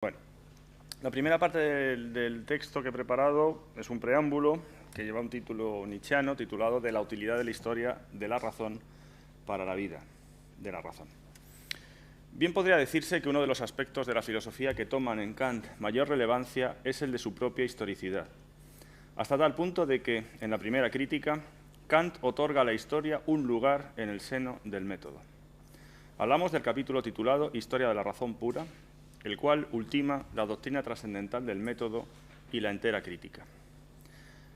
Bueno, la primera parte del texto que he preparado es un preámbulo que lleva un título nietzscheano titulado De la utilidad de la historia de la razón para la vida de la razón. Bien podría decirse que uno de los aspectos de la filosofía que toman en Kant mayor relevancia es el de su propia historicidad, hasta tal punto de que, en la primera crítica, Kant otorga a la historia un lugar en el seno del método. Hablamos del capítulo titulado Historia de la razón pura, el cual ultima la doctrina trascendental del método y la entera crítica.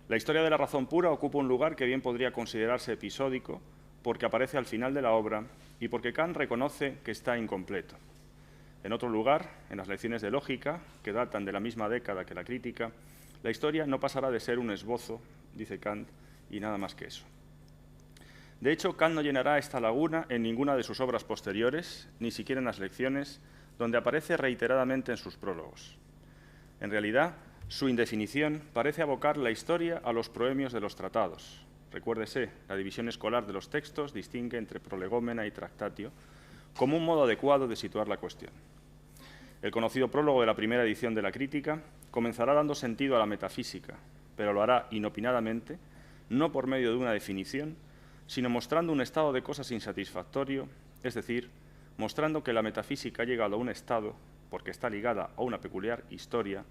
La historia de la razón pura ocupa un lugar que bien podría considerarse episódico porque aparece al final de la obra y porque Kant reconoce que está incompleto. En otro lugar, en las lecciones de lógica, que datan de la misma década que la crítica, la historia no pasará de ser un esbozo, dice Kant, y nada más que eso. De hecho, Kant no llenará esta laguna en ninguna de sus obras posteriores, ni siquiera en las lecciones, donde aparece reiteradamente en sus prólogos. En realidad, su indefinición parece abocar la historia a los proemios de los tratados. Recuérdese, la división escolar de los textos distingue entre prolegómena y tractatio como un modo adecuado de situar la cuestión. El conocido prólogo de la primera edición de la crítica comenzará dando sentido a la metafísica, pero lo hará inopinadamente, no por medio de una definición, sino mostrando un estado de cosas insatisfactorio, es decir, mostrando que la metafísica ha llegado a un estado, porque está ligada a una peculiar historia,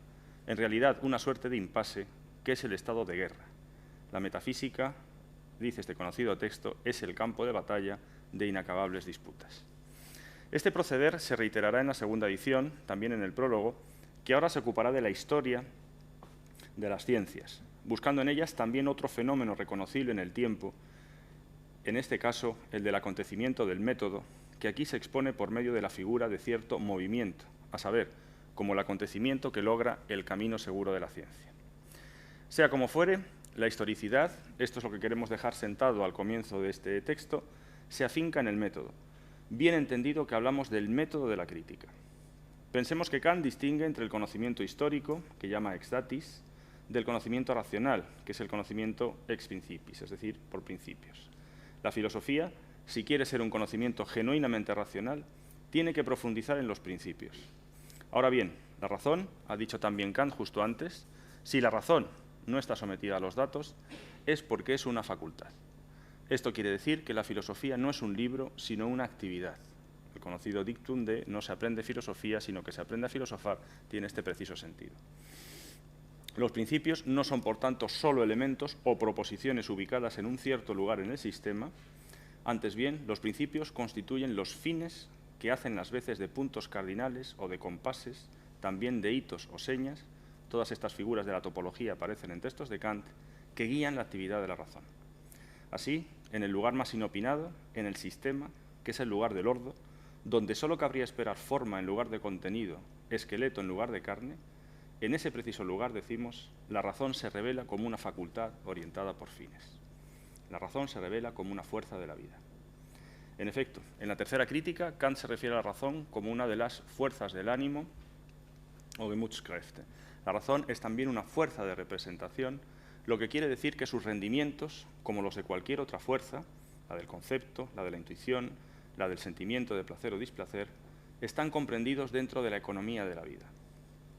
en realidad una suerte de impasse, que es el estado de guerra. La metafísica, dice este conocido texto, es el campo de batalla de inacabables disputas. Este proceder se reiterará en la segunda edición, también en el prólogo, que ahora se ocupará de la historia de las ciencias, buscando en ellas también otro fenómeno reconocible en el tiempo, en este caso el del acontecimiento del método, que aquí se expone por medio de la figura de cierto movimiento, a saber, como el acontecimiento que logra el camino seguro de la ciencia. Sea como fuere, la historicidad, esto es lo que queremos dejar sentado al comienzo de este texto, se afinca en el método. Bien entendido que hablamos del método de la crítica. Pensemos que Kant distingue entre el conocimiento histórico, que llama ex datis, del conocimiento racional, que es el conocimiento ex principis, es decir, por principios. La filosofía, si quiere ser un conocimiento genuinamente racional, tiene que profundizar en los principios. Ahora bien, la razón, ha dicho también Kant justo antes, si la razón no está sometida a los datos, es porque es una facultad. Esto quiere decir que la filosofía no es un libro, sino una actividad. El conocido dictum de no se aprende filosofía, sino que se aprende a filosofar, tiene este preciso sentido. Los principios no son, por tanto, solo elementos o proposiciones ubicadas en un cierto lugar en el sistema. Antes bien, los principios constituyen los fines que hacen las veces de puntos cardinales o de compases, también de hitos o señas, todas estas figuras de la topología aparecen en textos de Kant, que guían la actividad de la razón. Así, en el lugar más inopinado, en el sistema, que es el lugar del ordo, donde solo cabría esperar forma en lugar de contenido, esqueleto en lugar de carne, en ese preciso lugar, decimos, la razón se revela como una facultad orientada por fines. La razón se revela como una fuerza de la vida. En efecto, en la tercera crítica, Kant se refiere a la razón como una de las fuerzas del ánimo o Gemütskräfte. La razón es también una fuerza de representación, lo que quiere decir que sus rendimientos, como los de cualquier otra fuerza, la del concepto, la de la intuición, la del sentimiento de placer o displacer, están comprendidos dentro de la economía de la vida.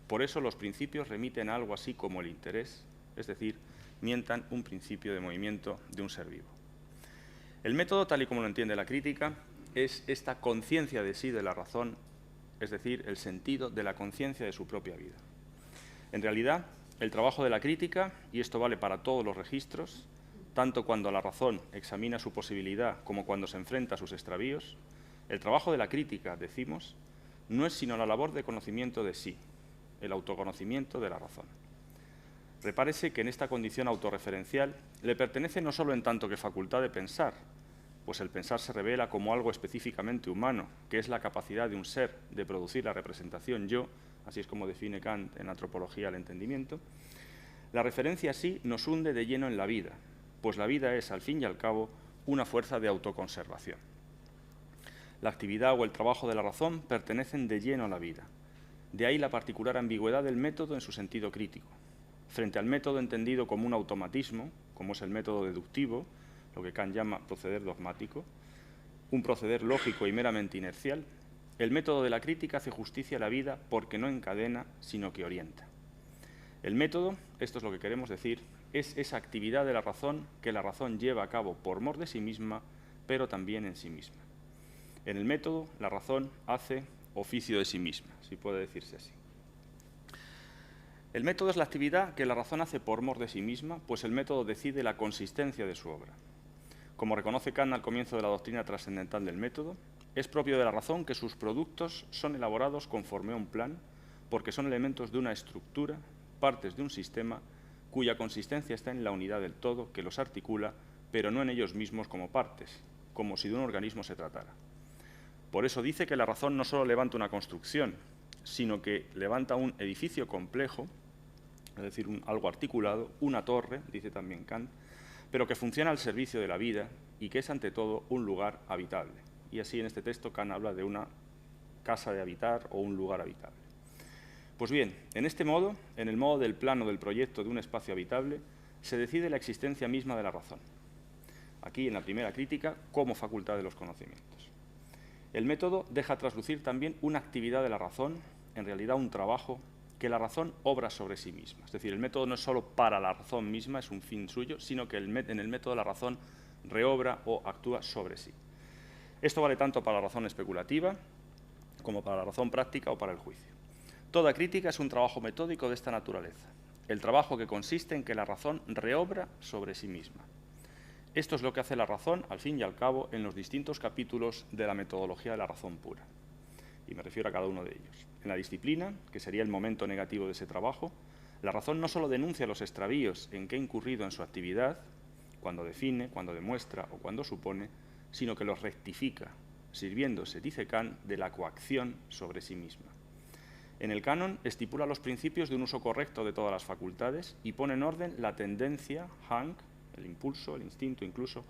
Por eso los principios remiten a algo así como el interés, es decir, mientan un principio de movimiento de un ser vivo. El método, tal y como lo entiende la crítica, es esta conciencia de sí de la razón, es decir, el sentido de la conciencia de su propia vida. En realidad, el trabajo de la crítica, y esto vale para todos los registros, tanto cuando la razón examina su posibilidad como cuando se enfrenta a sus extravíos, el trabajo de la crítica, decimos, no es sino la labor de conocimiento de sí, el autoconocimiento de la razón. Repárese que en esta condición autorreferencial le pertenece no solo en tanto que facultad de pensar, pues el pensar se revela como algo específicamente humano, que es la capacidad de un ser de producir la representación yo, así es como define Kant en Antropología del Entendimiento. La referencia así nos hunde de lleno en la vida, pues la vida es, al fin y al cabo, una fuerza de autoconservación. La actividad o el trabajo de la razón pertenecen de lleno a la vida. De ahí la particular ambigüedad del método en su sentido crítico. Frente al método entendido como un automatismo, como es el método deductivo, lo que Kant llama proceder dogmático, un proceder lógico y meramente inercial, El método de la crítica hace justicia a la vida porque no encadena, sino que orienta. El método, esto es lo que queremos decir, es esa actividad de la razón que la razón lleva a cabo por mor de sí misma, pero también en sí misma. En el método, la razón hace oficio de sí misma, si puede decirse así. El método es la actividad que la razón hace por mor de sí misma, pues el método decide la consistencia de su obra. Como reconoce Kant al comienzo de la doctrina trascendental del método, es propio de la razón que sus productos son elaborados conforme a un plan, porque son elementos de una estructura, partes de un sistema, cuya consistencia está en la unidad del todo que los articula, pero no en ellos mismos como partes, como si de un organismo se tratara. Por eso dice que la razón no solo levanta una construcción, sino que levanta un edificio complejo, es decir, algo articulado, una torre, dice también Kant, pero que funciona al servicio de la vida y que es ante todo un lugar habitable. Y así en este texto Kant habla de una casa de habitar o un lugar habitable. Pues bien, en este modo, en el modo del plano del proyecto de un espacio habitable, se decide la existencia misma de la razón. Aquí, en la primera crítica, como facultad de los conocimientos. El método deja traslucir también una actividad de la razón, en realidad un trabajo, que la razón obra sobre sí misma. Es decir, el método no es solo para la razón misma, es un fin suyo, sino que en el método la razón reobra o actúa sobre sí. Esto vale tanto para la razón especulativa como para la razón práctica o para el juicio. Toda crítica es un trabajo metódico de esta naturaleza, el trabajo que consiste en que la razón reobra sobre sí misma. Esto es lo que hace la razón, al fin y al cabo, en los distintos capítulos de la metodología de la razón pura. Y me refiero a cada uno de ellos. En la disciplina, que sería el momento negativo de ese trabajo, la razón no solo denuncia los extravíos en que ha incurrido en su actividad, cuando define, cuando demuestra o cuando supone, sino que los rectifica, sirviéndose, dice Kant, de la coacción sobre sí misma. En el canon estipula los principios de un uso correcto de todas las facultades y pone en orden la tendencia, Hang, el impulso, el instinto incluso,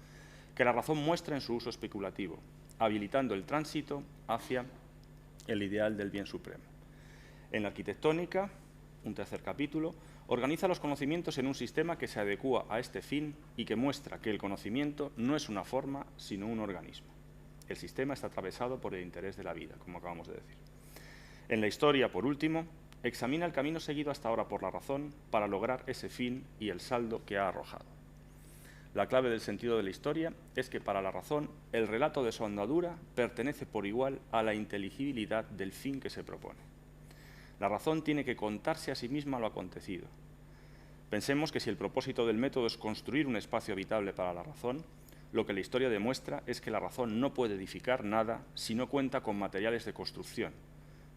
que la razón muestra en su uso especulativo, habilitando el tránsito hacia el ideal del bien supremo. En la arquitectónica, un tercer capítulo, organiza los conocimientos en un sistema que se adecúa a este fin y que muestra que el conocimiento no es una forma, sino un organismo. El sistema está atravesado por el interés de la vida, como acabamos de decir. En la historia, por último, examina el camino seguido hasta ahora por la razón para lograr ese fin y el saldo que ha arrojado. La clave del sentido de la historia es que para la razón el relato de su andadura pertenece por igual a la inteligibilidad del fin que se propone. La razón tiene que contarse a sí misma lo acontecido. Pensemos que si el propósito del método es construir un espacio habitable para la razón, lo que la historia demuestra es que la razón no puede edificar nada si no cuenta con materiales de construcción,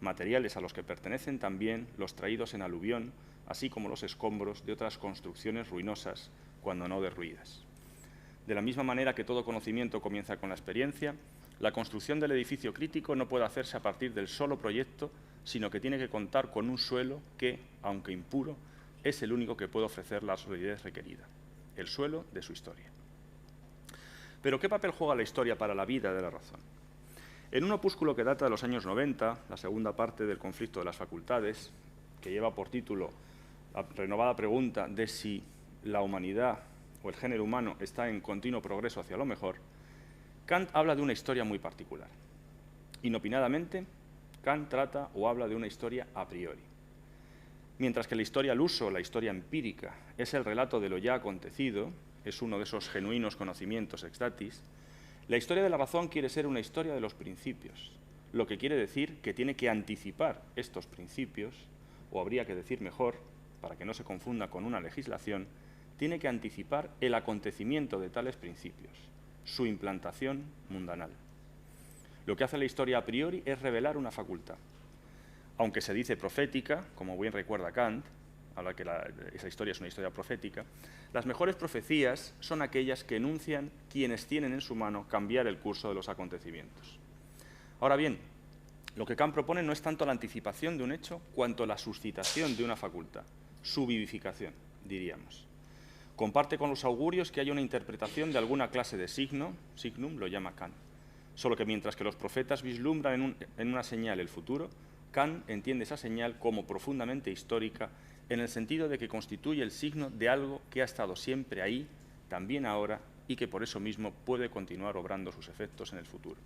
materiales a los que pertenecen también los traídos en aluvión, así como los escombros de otras construcciones ruinosas, cuando no derruidas. De la misma manera que todo conocimiento comienza con la experiencia, la construcción del edificio crítico no puede hacerse a partir del solo proyecto, sino que tiene que contar con un suelo que, aunque impuro, es el único que puede ofrecer la solidez requerida, el suelo de su historia. Pero ¿qué papel juega la historia para la vida de la razón? En un opúsculo que data de los años 90, la segunda parte del conflicto de las facultades, que lleva por título la renovada pregunta de si la humanidad o el género humano está en continuo progreso hacia lo mejor, Kant habla de una historia muy particular. Inopinadamente, Kant trata o habla de una historia a priori. Mientras que la historia al uso, la historia empírica, es el relato de lo ya acontecido, es uno de esos genuinos conocimientos ex datis, la historia de la razón quiere ser una historia de los principios, lo que quiere decir que tiene que anticipar estos principios, o habría que decir mejor, para que no se confunda con una legislación, tiene que anticipar el acontecimiento de tales principios, su implantación mundanal. Lo que hace la historia a priori es revelar una facultad. Aunque se dice profética, como bien recuerda Kant, habla que esa historia es una historia profética, las mejores profecías son aquellas que enuncian quienes tienen en su mano cambiar el curso de los acontecimientos. Ahora bien, lo que Kant propone no es tanto la anticipación de un hecho, cuanto la suscitación de una facultad, su vivificación, diríamos. Comparte con los augurios que haya una interpretación de alguna clase de signo, signum lo llama Kant, solo que mientras que los profetas vislumbran en una señal el futuro, Kant entiende esa señal como profundamente histórica en el sentido de que constituye el signo de algo que ha estado siempre ahí, también ahora, y que por eso mismo puede continuar obrando sus efectos en el futuro.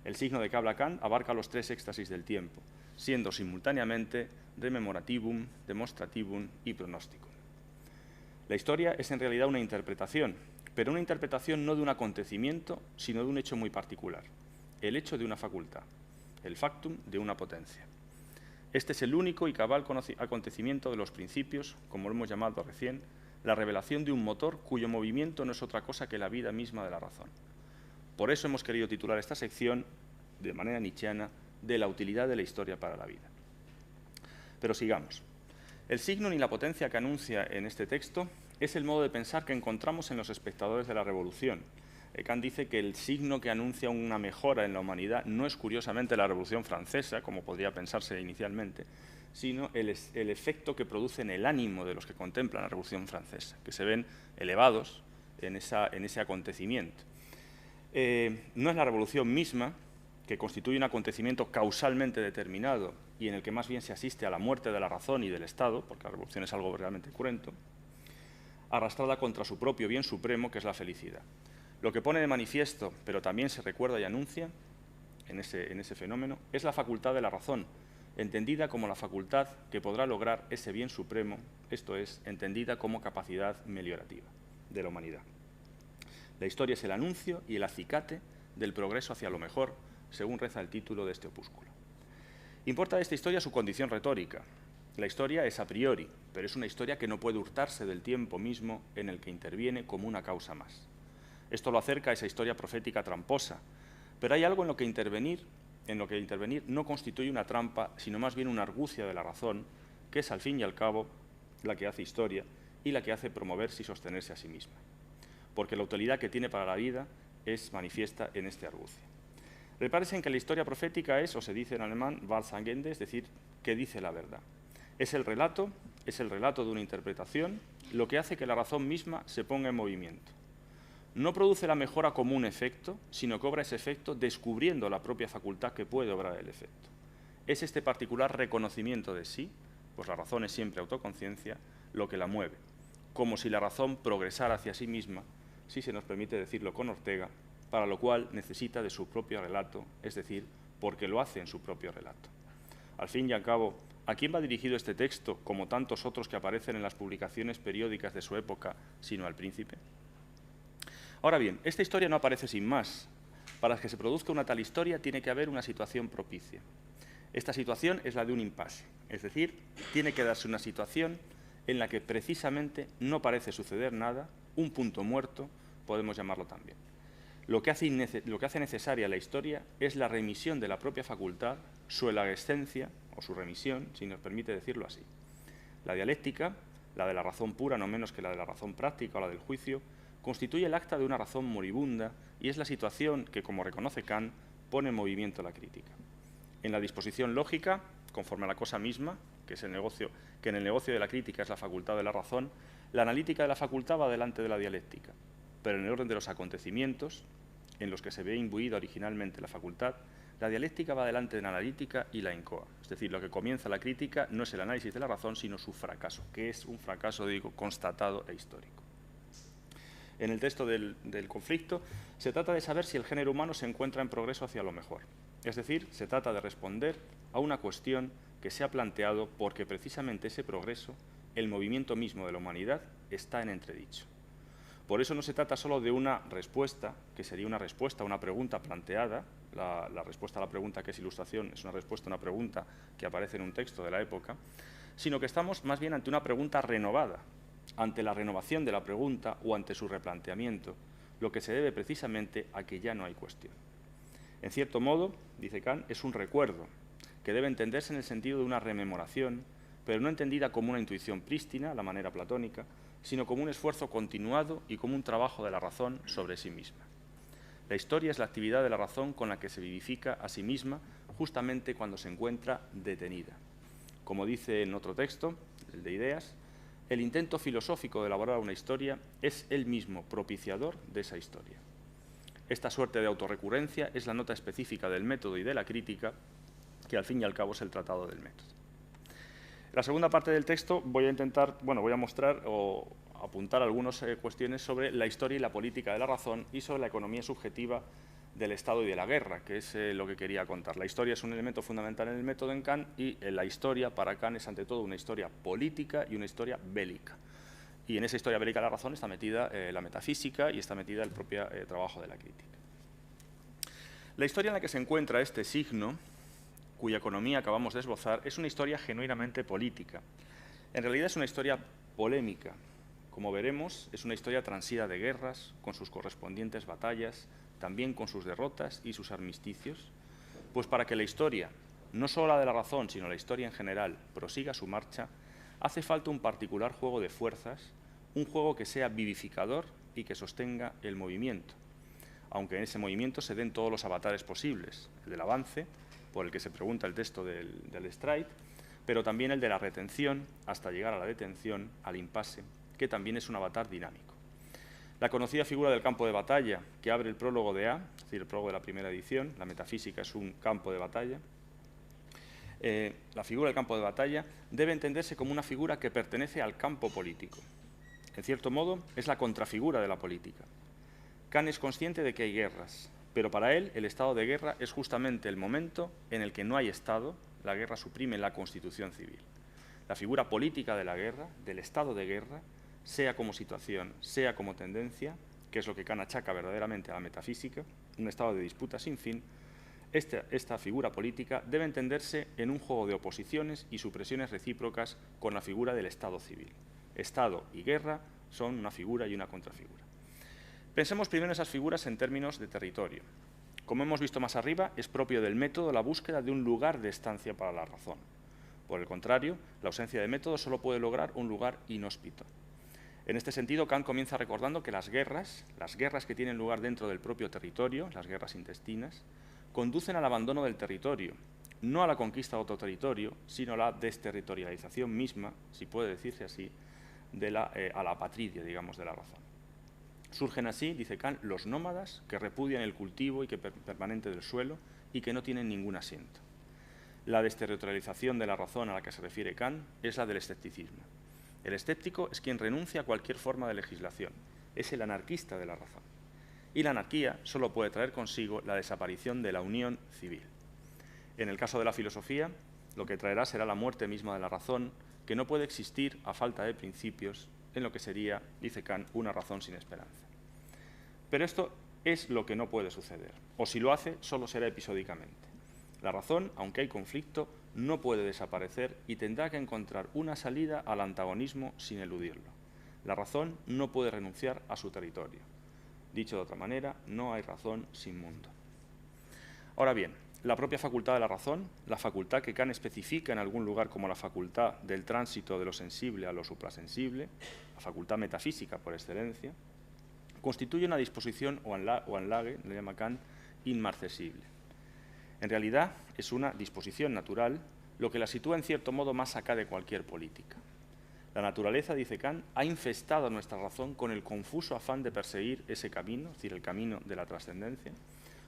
El signo de que habla Kant abarca los tres éxtasis del tiempo, siendo simultáneamente rememorativum, demonstrativum y pronósticum. La historia es en realidad una interpretación, pero una interpretación no de un acontecimiento, sino de un hecho muy particular, el hecho de una facultad, el factum de una potencia. Este es el único y cabal acontecimiento de los principios, como lo hemos llamado recién, la revelación de un motor cuyo movimiento no es otra cosa que la vida misma de la razón. Por eso hemos querido titular esta sección, de manera nietzscheana, de la utilidad de la historia para la vida. Pero sigamos. El signo ni la potencia que anuncia en este texto es el modo de pensar que encontramos en los espectadores de la Revolución. Kant dice que el signo que anuncia una mejora en la humanidad no es curiosamente la Revolución Francesa, como podría pensarse inicialmente, sino el efecto que produce en el ánimo de los que contemplan la Revolución Francesa, que se ven elevados en ese acontecimiento. No es la revolución misma, que constituye un acontecimiento causalmente determinado y en el que más bien se asiste a la muerte de la razón y del Estado, porque la revolución es algo realmente cruento, arrastrada contra su propio bien supremo, que es la felicidad. Lo que pone de manifiesto, pero también se recuerda y anuncia en ese fenómeno, es la facultad de la razón, entendida como la facultad que podrá lograr ese bien supremo, esto es, entendida como capacidad meliorativa de la humanidad. La historia es el anuncio y el acicate del progreso hacia lo mejor, según reza el título de este opúsculo. Importa de esta historia su condición retórica. La historia es a priori, pero es una historia que no puede hurtarse del tiempo mismo en el que interviene como una causa más. Esto lo acerca a esa historia profética tramposa, pero hay algo en lo que intervenir no constituye una trampa, sino más bien una argucia de la razón, que es al fin y al cabo la que hace historia y la que hace promoverse y sostenerse a sí misma. Porque la utilidad que tiene para la vida es manifiesta en este argucio. Repárense en que la historia profética es, o se dice en alemán, Wahrsagen, es decir, que dice la verdad. Es el relato de una interpretación, lo que hace que la razón misma se ponga en movimiento. No produce la mejora como un efecto, sino que obra ese efecto descubriendo la propia facultad que puede obrar el efecto. Es este particular reconocimiento de sí, pues la razón es siempre autoconciencia, lo que la mueve, como si la razón progresara hacia sí misma, si se nos permite decirlo con Ortega, para lo cual necesita de su propio relato, es decir, porque lo hace en su propio relato. Al fin y al cabo, ¿a quién va dirigido este texto, como tantos otros que aparecen en las publicaciones periódicas de su época, sino al príncipe? Ahora bien, esta historia no aparece sin más. Para que se produzca una tal historia tiene que haber una situación propicia. Esta situación es la de un impasse, es decir, tiene que darse una situación en la que precisamente no parece suceder nada, un punto muerto, podemos llamarlo también. Lo que hace necesaria la historia es la remisión de la propia facultad, su elagescencia, o su remisión, si nos permite decirlo así. La dialéctica, la de la razón pura no menos que la de la razón práctica o la del juicio, constituye el acta de una razón moribunda y es la situación que, como reconoce Kant, pone en movimiento la crítica. En la disposición lógica, conforme a la cosa misma, que en el negocio de la crítica es la facultad de la razón, la analítica de la facultad va delante de la dialéctica, pero en el orden de los acontecimientos, en los que se ve imbuida originalmente la facultad, la dialéctica va delante de la analítica y la incoa. Es decir, lo que comienza la crítica no es el análisis de la razón, sino su fracaso, que es un fracaso, digo, constatado e histórico. En el texto del conflicto se trata de saber si el género humano se encuentra en progreso hacia lo mejor. Es decir, se trata de responder a una cuestión que se ha planteado porque precisamente ese progreso, el movimiento mismo de la humanidad, está en entredicho. Por eso no se trata solo de una respuesta, que sería una respuesta a una pregunta planteada. La respuesta a la pregunta que es ilustración es una respuesta a una pregunta que aparece en un texto de la época, sino que estamos más bien ante una pregunta renovada, ante la renovación de la pregunta o ante su replanteamiento, lo que se debe precisamente a que ya no hay cuestión. En cierto modo, dice Kant, es un recuerdo, que debe entenderse en el sentido de una rememoración, pero no entendida como una intuición prístina, a la manera platónica, sino como un esfuerzo continuado y como un trabajo de la razón sobre sí misma. La historia es la actividad de la razón con la que se vivifica a sí misma justamente cuando se encuentra detenida. Como dice en otro texto, el de Ideas, el intento filosófico de elaborar una historia es él mismo propiciador de esa historia. Esta suerte de autorrecurrencia es la nota específica del método y de la crítica, que al fin y al cabo es el tratado del método. En la segunda parte del texto voy a mostrar o apuntar algunas cuestiones sobre la historia y la política de la razón y sobre la economía subjetiva del Estado y de la guerra, que es lo que quería contar. La historia es un elemento fundamental en el método en Kant y la historia para Kant es ante todo una historia política y una historia bélica. Y en esa historia bélica de la razón está metida la metafísica y está metida el propio trabajo de la crítica. La historia en la que se encuentra este signo, cuya economía acabamos de esbozar, es una historia genuinamente política. En realidad es una historia polémica. Como veremos, es una historia transida de guerras, con sus correspondientes batallas, también con sus derrotas y sus armisticios, pues para que la historia, no solo la de la razón, sino la historia en general, prosiga su marcha, hace falta un particular juego de fuerzas, un juego que sea vivificador y que sostenga el movimiento, aunque en ese movimiento se den todos los avatares posibles, el del avance, por el que se pregunta el texto del stride, pero también el de la retención hasta llegar a la detención, al impasse, que también es un avatar dinámico. La conocida figura del campo de batalla, que abre el prólogo de A, es decir, el prólogo de la primera edición, la metafísica es un campo de batalla. La figura del campo de batalla debe entenderse como una figura que pertenece al campo político. En cierto modo, es la contrafigura de la política. Kant es consciente de que hay guerras, pero para él el estado de guerra es justamente el momento en el que no hay Estado, la guerra suprime la constitución civil. La figura política de la guerra, del estado de guerra, sea como situación, sea como tendencia, que es lo que Kant achaca verdaderamente a la metafísica, un estado de disputa sin fin, esta figura política debe entenderse en un juego de oposiciones y supresiones recíprocas con la figura del estado civil. Estado y guerra son una figura y una contrafigura. Pensemos primero en esas figuras en términos de territorio. Como hemos visto más arriba, es propio del método la búsqueda de un lugar de estancia para la razón. Por el contrario, la ausencia de método solo puede lograr un lugar inhóspito. En este sentido, Kant comienza recordando que las guerras que tienen lugar dentro del propio territorio, las guerras intestinas, conducen al abandono del territorio, no a la conquista de otro territorio, sino a la desterritorialización misma, si puede decirse así, a la apatridia, digamos, de la razón. Surgen así, dice Kant, los nómadas que repudian el cultivo y que permanente del suelo y que no tienen ningún asiento. La desterritorialización de la razón a la que se refiere Kant es la del escepticismo. El escéptico es quien renuncia a cualquier forma de legislación, es el anarquista de la razón. Y la anarquía solo puede traer consigo la desaparición de la unión civil. En el caso de la filosofía, lo que traerá será la muerte misma de la razón, que no puede existir a falta de principios, en lo que sería, dice Kant, una razón sin esperanza. Pero esto es lo que no puede suceder, o si lo hace, solo será episódicamente. La razón, aunque hay conflicto, no puede desaparecer y tendrá que encontrar una salida al antagonismo sin eludirlo. La razón no puede renunciar a su territorio. Dicho de otra manera, no hay razón sin mundo. Ahora bien, la propia facultad de la razón, la facultad que Kant especifica en algún lugar como la facultad del tránsito de lo sensible a lo suprasensible, la facultad metafísica por excelencia, constituye una disposición o Anlage, le llama Kant, inmarcesible. En realidad es una disposición natural, lo que la sitúa en cierto modo más acá de cualquier política. La naturaleza, dice Kant, ha infestado a nuestra razón con el confuso afán de perseguir ese camino, es decir, el camino de la trascendencia.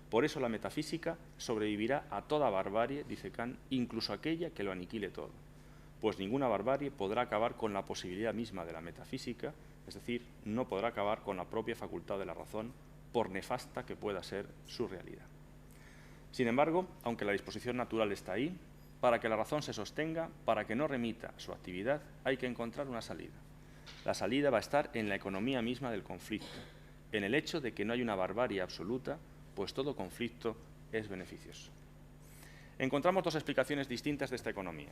Por eso la metafísica sobrevivirá a toda barbarie, dice Kant, incluso aquella que lo aniquile todo, pues ninguna barbarie podrá acabar con la posibilidad misma de la metafísica, es decir, no podrá acabar con la propia facultad de la razón, por nefasta que pueda ser su realidad. Sin embargo, aunque la disposición natural está ahí, para que la razón se sostenga, para que no remita su actividad, hay que encontrar una salida. La salida va a estar en la economía misma del conflicto, en el hecho de que no hay una barbarie absoluta, pues todo conflicto es beneficioso. Encontramos dos explicaciones distintas de esta economía.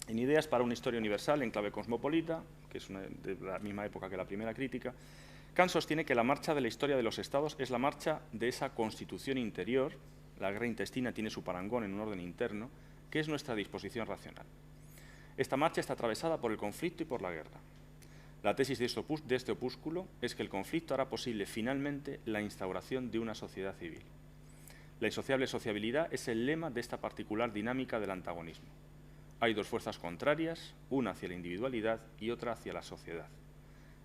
En Ideas para una historia universal en clave cosmopolita, que es de la misma época que la primera crítica, Kant sostiene que la marcha de la historia de los estados es la marcha de esa constitución interior, la guerra intestina tiene su parangón en un orden interno, que es nuestra disposición racional. Esta marcha está atravesada por el conflicto y por la guerra. La tesis de este opúsculo es que el conflicto hará posible finalmente la instauración de una sociedad civil. La insociable sociabilidad es el lema de esta particular dinámica del antagonismo. Hay dos fuerzas contrarias, una hacia la individualidad y otra hacia la sociedad.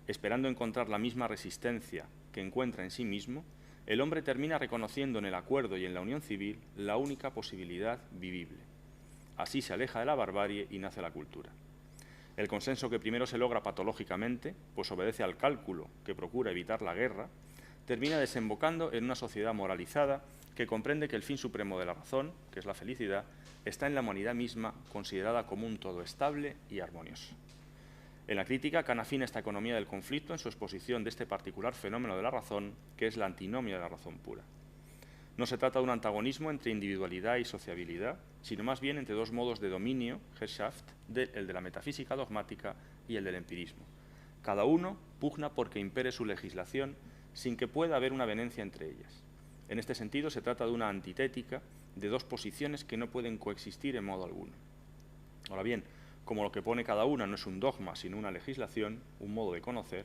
Esperando encontrar la misma resistencia que encuentra en sí mismo, el hombre termina reconociendo en el acuerdo y en la unión civil la única posibilidad vivible. Así se aleja de la barbarie y nace la cultura. El consenso que primero se logra patológicamente, pues obedece al cálculo que procura evitar la guerra, termina desembocando en una sociedad moralizada que comprende que el fin supremo de la razón, que es la felicidad, está en la humanidad misma, considerada como un todo estable y armonioso. En la crítica, Kant afina esta economía del conflicto en su exposición de este particular fenómeno de la razón, que es la antinomia de la razón pura. No se trata de un antagonismo entre individualidad y sociabilidad, sino más bien entre dos modos de dominio, Herrschaft, el de la metafísica dogmática y el del empirismo. Cada uno pugna porque impere su legislación sin que pueda haber una avenencia entre ellas. En este sentido, se trata de una antitética de dos posiciones que no pueden coexistir en modo alguno. Ahora bien, como lo que pone cada una no es un dogma, sino una legislación, un modo de conocer,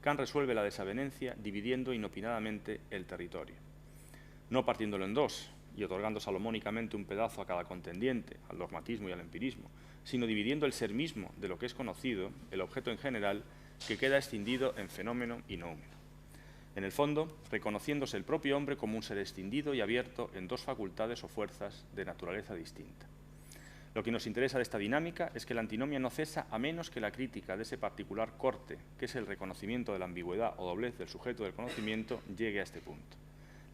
Kant resuelve la desavenencia dividiendo inopinadamente el territorio. No partiéndolo en dos y otorgando salomónicamente un pedazo a cada contendiente, al dogmatismo y al empirismo, sino dividiendo el ser mismo de lo que es conocido, el objeto en general, que queda escindido en fenómeno y nóumeno. En el fondo, reconociéndose el propio hombre como un ser escindido y abierto en dos facultades o fuerzas de naturaleza distinta. Lo que nos interesa de esta dinámica es que la antinomia no cesa a menos que la crítica de ese particular corte, que es el reconocimiento de la ambigüedad o doblez del sujeto del conocimiento, llegue a este punto.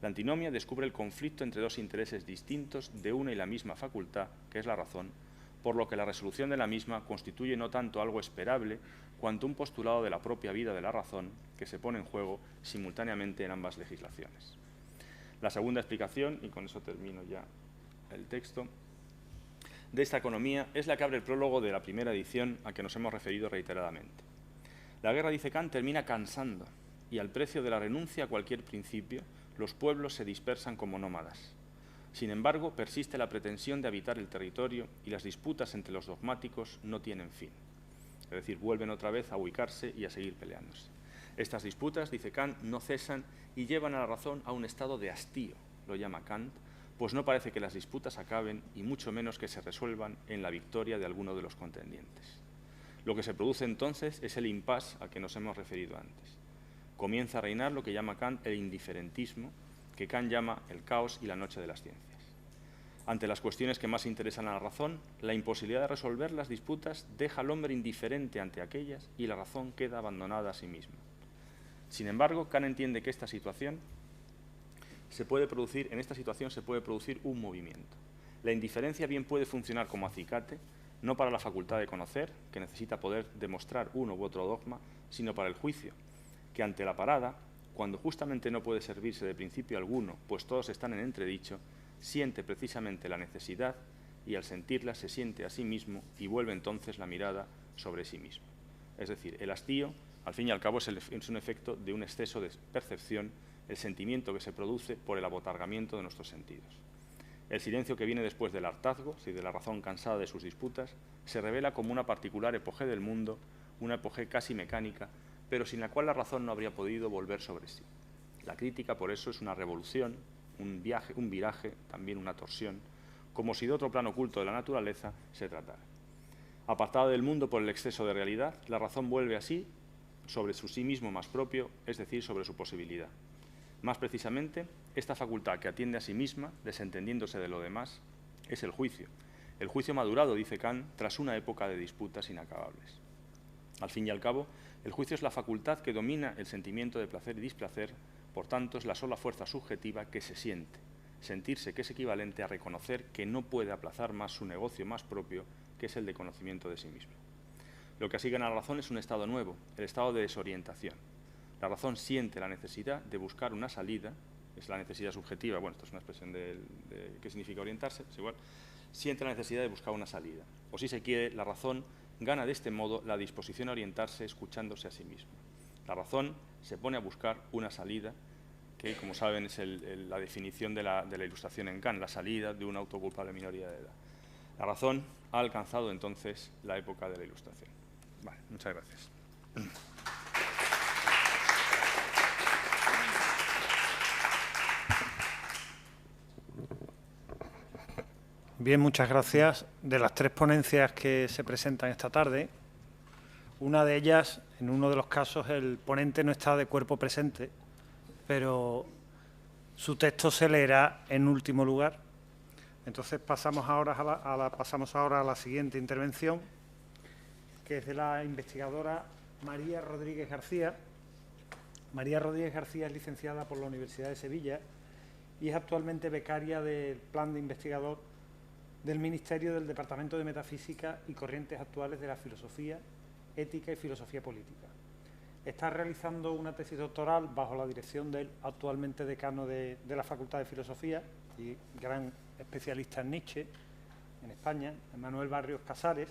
La antinomia descubre el conflicto entre dos intereses distintos de una y la misma facultad, que es la razón, por lo que la resolución de la misma constituye no tanto algo esperable, cuanto un postulado de la propia vida de la razón que se pone en juego simultáneamente en ambas legislaciones. La segunda explicación, y con eso termino ya el texto, de esta economía es la que abre el prólogo de la primera edición a que nos hemos referido reiteradamente. La guerra, dice Kant, termina cansando, y al precio de la renuncia a cualquier principio, los pueblos se dispersan como nómadas. Sin embargo, persiste la pretensión de habitar el territorio y las disputas entre los dogmáticos no tienen fin. Es decir, vuelven otra vez a ubicarse y a seguir peleándose. Estas disputas, dice Kant, no cesan y llevan a la razón a un estado de hastío, lo llama Kant, pues no parece que las disputas acaben y mucho menos que se resuelvan en la victoria de alguno de los contendientes. Lo que se produce entonces es el impasse al que nos hemos referido antes. Comienza a reinar lo que llama Kant el indiferentismo, que Kant llama el caos y la noche de las ciencias. Ante las cuestiones que más interesan a la razón, la imposibilidad de resolver las disputas deja al hombre indiferente ante aquellas y la razón queda abandonada a sí misma. Sin embargo, Kant entiende que en esta situación se puede producir un movimiento. La indiferencia bien puede funcionar como acicate, no para la facultad de conocer, que necesita poder demostrar uno u otro dogma, sino para el juicio, que ante la parada, cuando justamente no puede servirse de principio alguno, pues todos están en entredicho, siente precisamente la necesidad y al sentirla se siente a sí mismo y vuelve entonces la mirada sobre sí mismo. Es decir, el hastío, al fin y al cabo, es un efecto de un exceso de percepción, el sentimiento que se produce por el abotargamiento de nuestros sentidos. El silencio que viene después del hartazgo, de la razón cansada de sus disputas, se revela como una particular epoge del mundo, una epoge casi mecánica, pero sin la cual la razón no habría podido volver sobre sí. La crítica, por eso, es una revolución, un viraje, también una torsión, como si de otro plano oculto de la naturaleza se tratara. Apartada del mundo por el exceso de realidad, la razón vuelve así sobre su sí mismo más propio, es decir, sobre su posibilidad. Más precisamente, esta facultad que atiende a sí misma, desentendiéndose de lo demás, es el juicio. El juicio madurado, dice Kant, tras una época de disputas inacabables. Al fin y al cabo, el juicio es la facultad que domina el sentimiento de placer y displacer, por tanto es la sola fuerza subjetiva que se siente. Sentirse que es equivalente a reconocer que no puede aplazar más su negocio más propio, que es el de conocimiento de sí mismo. Lo que asigue a la razón es un estado nuevo, el estado de desorientación. La razón siente la necesidad de buscar una salida, es la necesidad subjetiva, bueno, esto es una expresión de qué significa orientarse, es igual, siente la necesidad de buscar una salida. O si se quiere, la razón gana de este modo la disposición a orientarse escuchándose a sí mismo. La razón se pone a buscar una salida, que, como saben, es la definición de la Ilustración en Kant, la salida de una autoculpable minoría de edad. La razón ha alcanzado entonces la época de la Ilustración. Vale, muchas gracias. Bien, muchas gracias. De las tres ponencias que se presentan esta tarde, una de ellas, en uno de los casos, el ponente no está de cuerpo presente, pero su texto se leerá en último lugar. Entonces pasamos ahora a la siguiente intervención, que es de la investigadora María Rodríguez García, María Rodríguez García es licenciada por la Universidad de Sevilla y es actualmente becaria del Plan de Investigador del Ministerio del Departamento de Metafísica y Corrientes Actuales de la Filosofía, Ética y Filosofía Política. Está realizando una tesis doctoral bajo la dirección del actualmente decano de la Facultad de Filosofía y gran especialista en Nietzsche en España, Manuel Barrios Casares,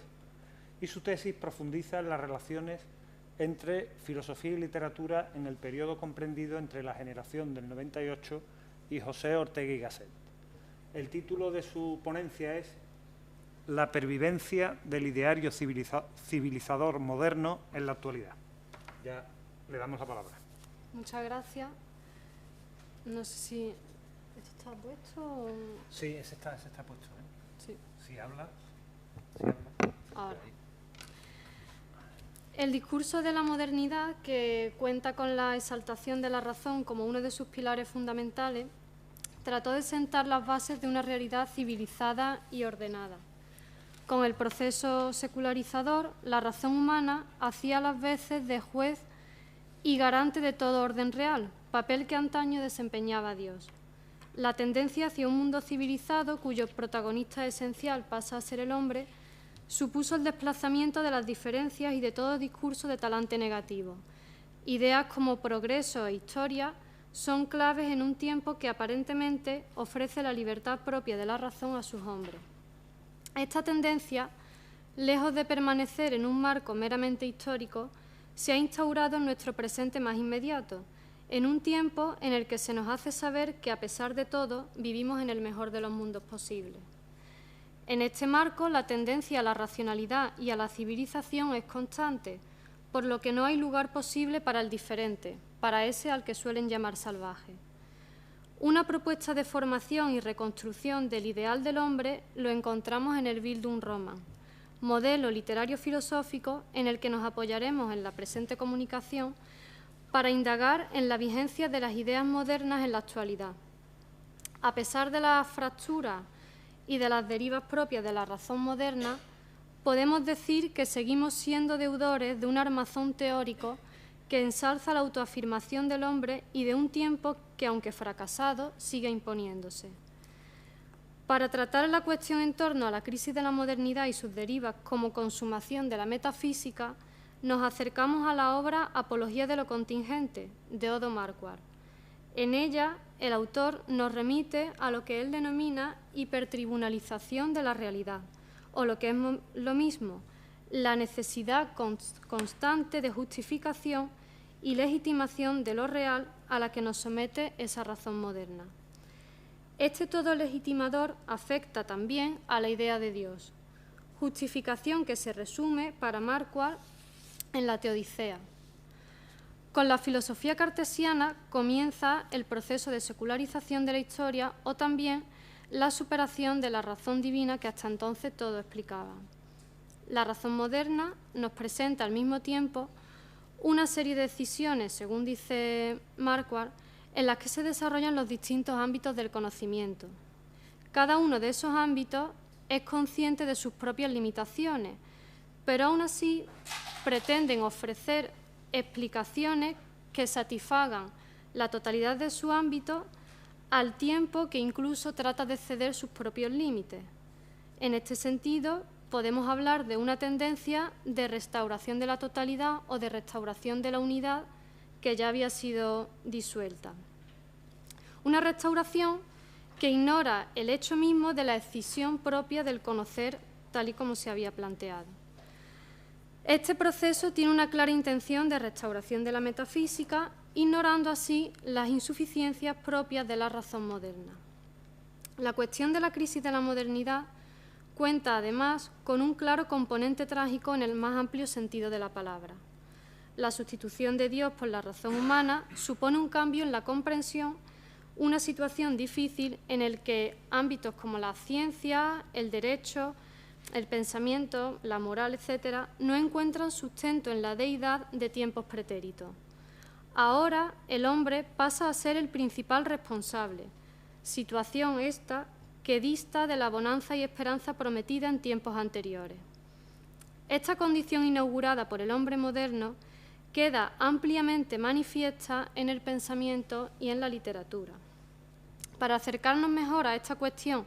y su tesis profundiza en las relaciones entre filosofía y literatura en el periodo comprendido entre la generación del 98 y José Ortega y Gasset. El título de su ponencia es La pervivencia del ideario civilizador moderno en la actualidad. Ya le damos la palabra. Muchas gracias. No sé si esto está puesto o... Sí, ese está puesto. Sí. Si habla. Ahora. El discurso de la modernidad, que cuenta con la exaltación de la razón como uno de sus pilares fundamentales, trató de sentar las bases de una realidad civilizada y ordenada. Con el proceso secularizador, la razón humana hacía las veces de juez y garante de todo orden real, papel que antaño desempeñaba Dios. La tendencia hacia un mundo civilizado, cuyo protagonista esencial pasa a ser el hombre, supuso el desplazamiento de las diferencias y de todo discurso de talante negativo. Ideas como progreso e historia son claves en un tiempo que aparentemente ofrece la libertad propia de la razón a sus hombres. Esta tendencia, lejos de permanecer en un marco meramente histórico, se ha instaurado en nuestro presente más inmediato, en un tiempo en el que se nos hace saber que, a pesar de todo, vivimos en el mejor de los mundos posibles. En este marco, la tendencia a la racionalidad y a la civilización es constante, por lo que no hay lugar posible para el diferente, para ese al que suelen llamar salvaje. Una propuesta de formación y reconstrucción del ideal del hombre lo encontramos en el Bildung Roman, modelo literario filosófico en el que nos apoyaremos en la presente comunicación para indagar en la vigencia de las ideas modernas en la actualidad. A pesar de las fracturas y de las derivas propias de la razón moderna, podemos decir que seguimos siendo deudores de un armazón teórico que ensalza la autoafirmación del hombre y de un tiempo que, aunque fracasado, sigue imponiéndose. Para tratar la cuestión en torno a la crisis de la modernidad y sus derivas como consumación de la metafísica, nos acercamos a la obra Apología de lo contingente, de Odo Marquardt. En ella, el autor nos remite a lo que él denomina hipertribunalización de la realidad, o lo que es lo mismo, la necesidad constante de justificación y legitimación de lo real a la que nos somete esa razón moderna. Este todo legitimador afecta también a la idea de Dios, justificación que se resume para Marquardt en la Teodicea. Con la filosofía cartesiana comienza el proceso de secularización de la historia o también la superación de la razón divina que hasta entonces todo explicaba. La razón moderna nos presenta al mismo tiempo una serie de decisiones, según dice Marquardt, en las que se desarrollan los distintos ámbitos del conocimiento. Cada uno de esos ámbitos es consciente de sus propias limitaciones, pero aún así pretenden ofrecer explicaciones que satisfagan la totalidad de su ámbito al tiempo que incluso trata de ceder sus propios límites. En este sentido, podemos hablar de una tendencia de restauración de la totalidad o de restauración de la unidad que ya había sido disuelta. Una restauración que ignora el hecho mismo de la escisión propia del conocer tal y como se había planteado. Este proceso tiene una clara intención de restauración de la metafísica, ignorando así las insuficiencias propias de la razón moderna. La cuestión de la crisis de la modernidad cuenta, además, con un claro componente trágico en el más amplio sentido de la palabra. La sustitución de Dios por la razón humana supone un cambio en la comprensión, una situación difícil en el que ámbitos como la ciencia, el derecho, el pensamiento, la moral, etc., no encuentran sustento en la deidad de tiempos pretéritos. Ahora el hombre pasa a ser el principal responsable, situación esta que dista de la bonanza y esperanza prometida en tiempos anteriores. Esta condición inaugurada por el hombre moderno, queda ampliamente manifiesta en el pensamiento y en la literatura. Para acercarnos mejor a esta cuestión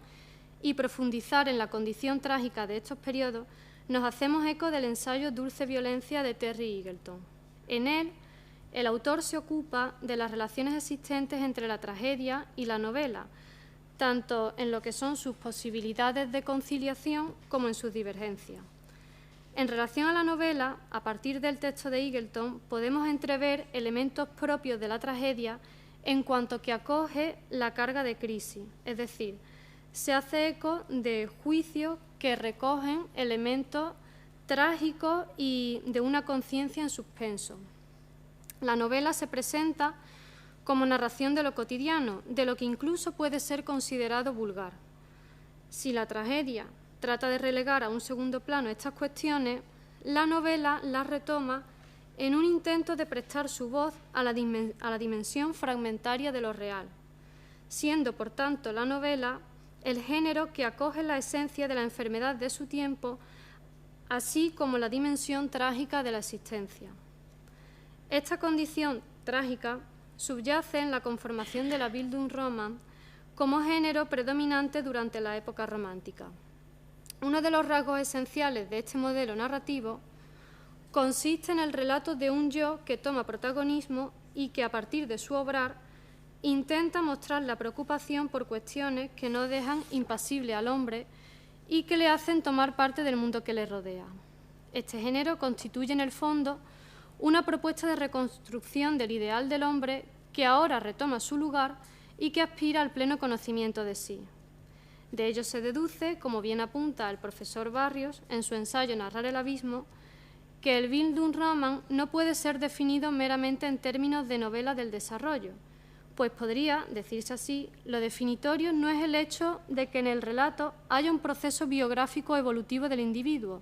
y profundizar en la condición trágica de estos periodos, nos hacemos eco del ensayo Dulce Violencia de Terry Eagleton. En él, el autor se ocupa de las relaciones existentes entre la tragedia y la novela, tanto en lo que son sus posibilidades de conciliación como en sus divergencias. En relación a la novela, a partir del texto de Eagleton, podemos entrever elementos propios de la tragedia en cuanto que acoge la carga de crisis, es decir, se hace eco de juicios que recogen elementos trágicos y de una conciencia en suspenso. La novela se presenta como narración de lo cotidiano, de lo que incluso puede ser considerado vulgar. Si la tragedia trata de relegar a un segundo plano estas cuestiones, la novela las retoma en un intento de prestar su voz a la dimensión fragmentaria de lo real, siendo, por tanto, la novela el género que acoge la esencia de la enfermedad de su tiempo, así como la dimensión trágica de la existencia. Esta condición trágica subyace en la conformación de la Bildungsroman como género predominante durante la época romántica. Uno de los rasgos esenciales de este modelo narrativo consiste en el relato de un yo que toma protagonismo y que, a partir de su obrar, intenta mostrar la preocupación por cuestiones que no dejan impasible al hombre y que le hacen tomar parte del mundo que le rodea. Este género constituye, en el fondo, una propuesta de reconstrucción del ideal del hombre que ahora retoma su lugar y que aspira al pleno conocimiento de sí. De ello se deduce, como bien apunta el profesor Barrios en su ensayo Narrar el abismo, que el Bildungsroman no puede ser definido meramente en términos de novela del desarrollo, pues podría decirse así, lo definitorio no es el hecho de que en el relato haya un proceso biográfico evolutivo del individuo,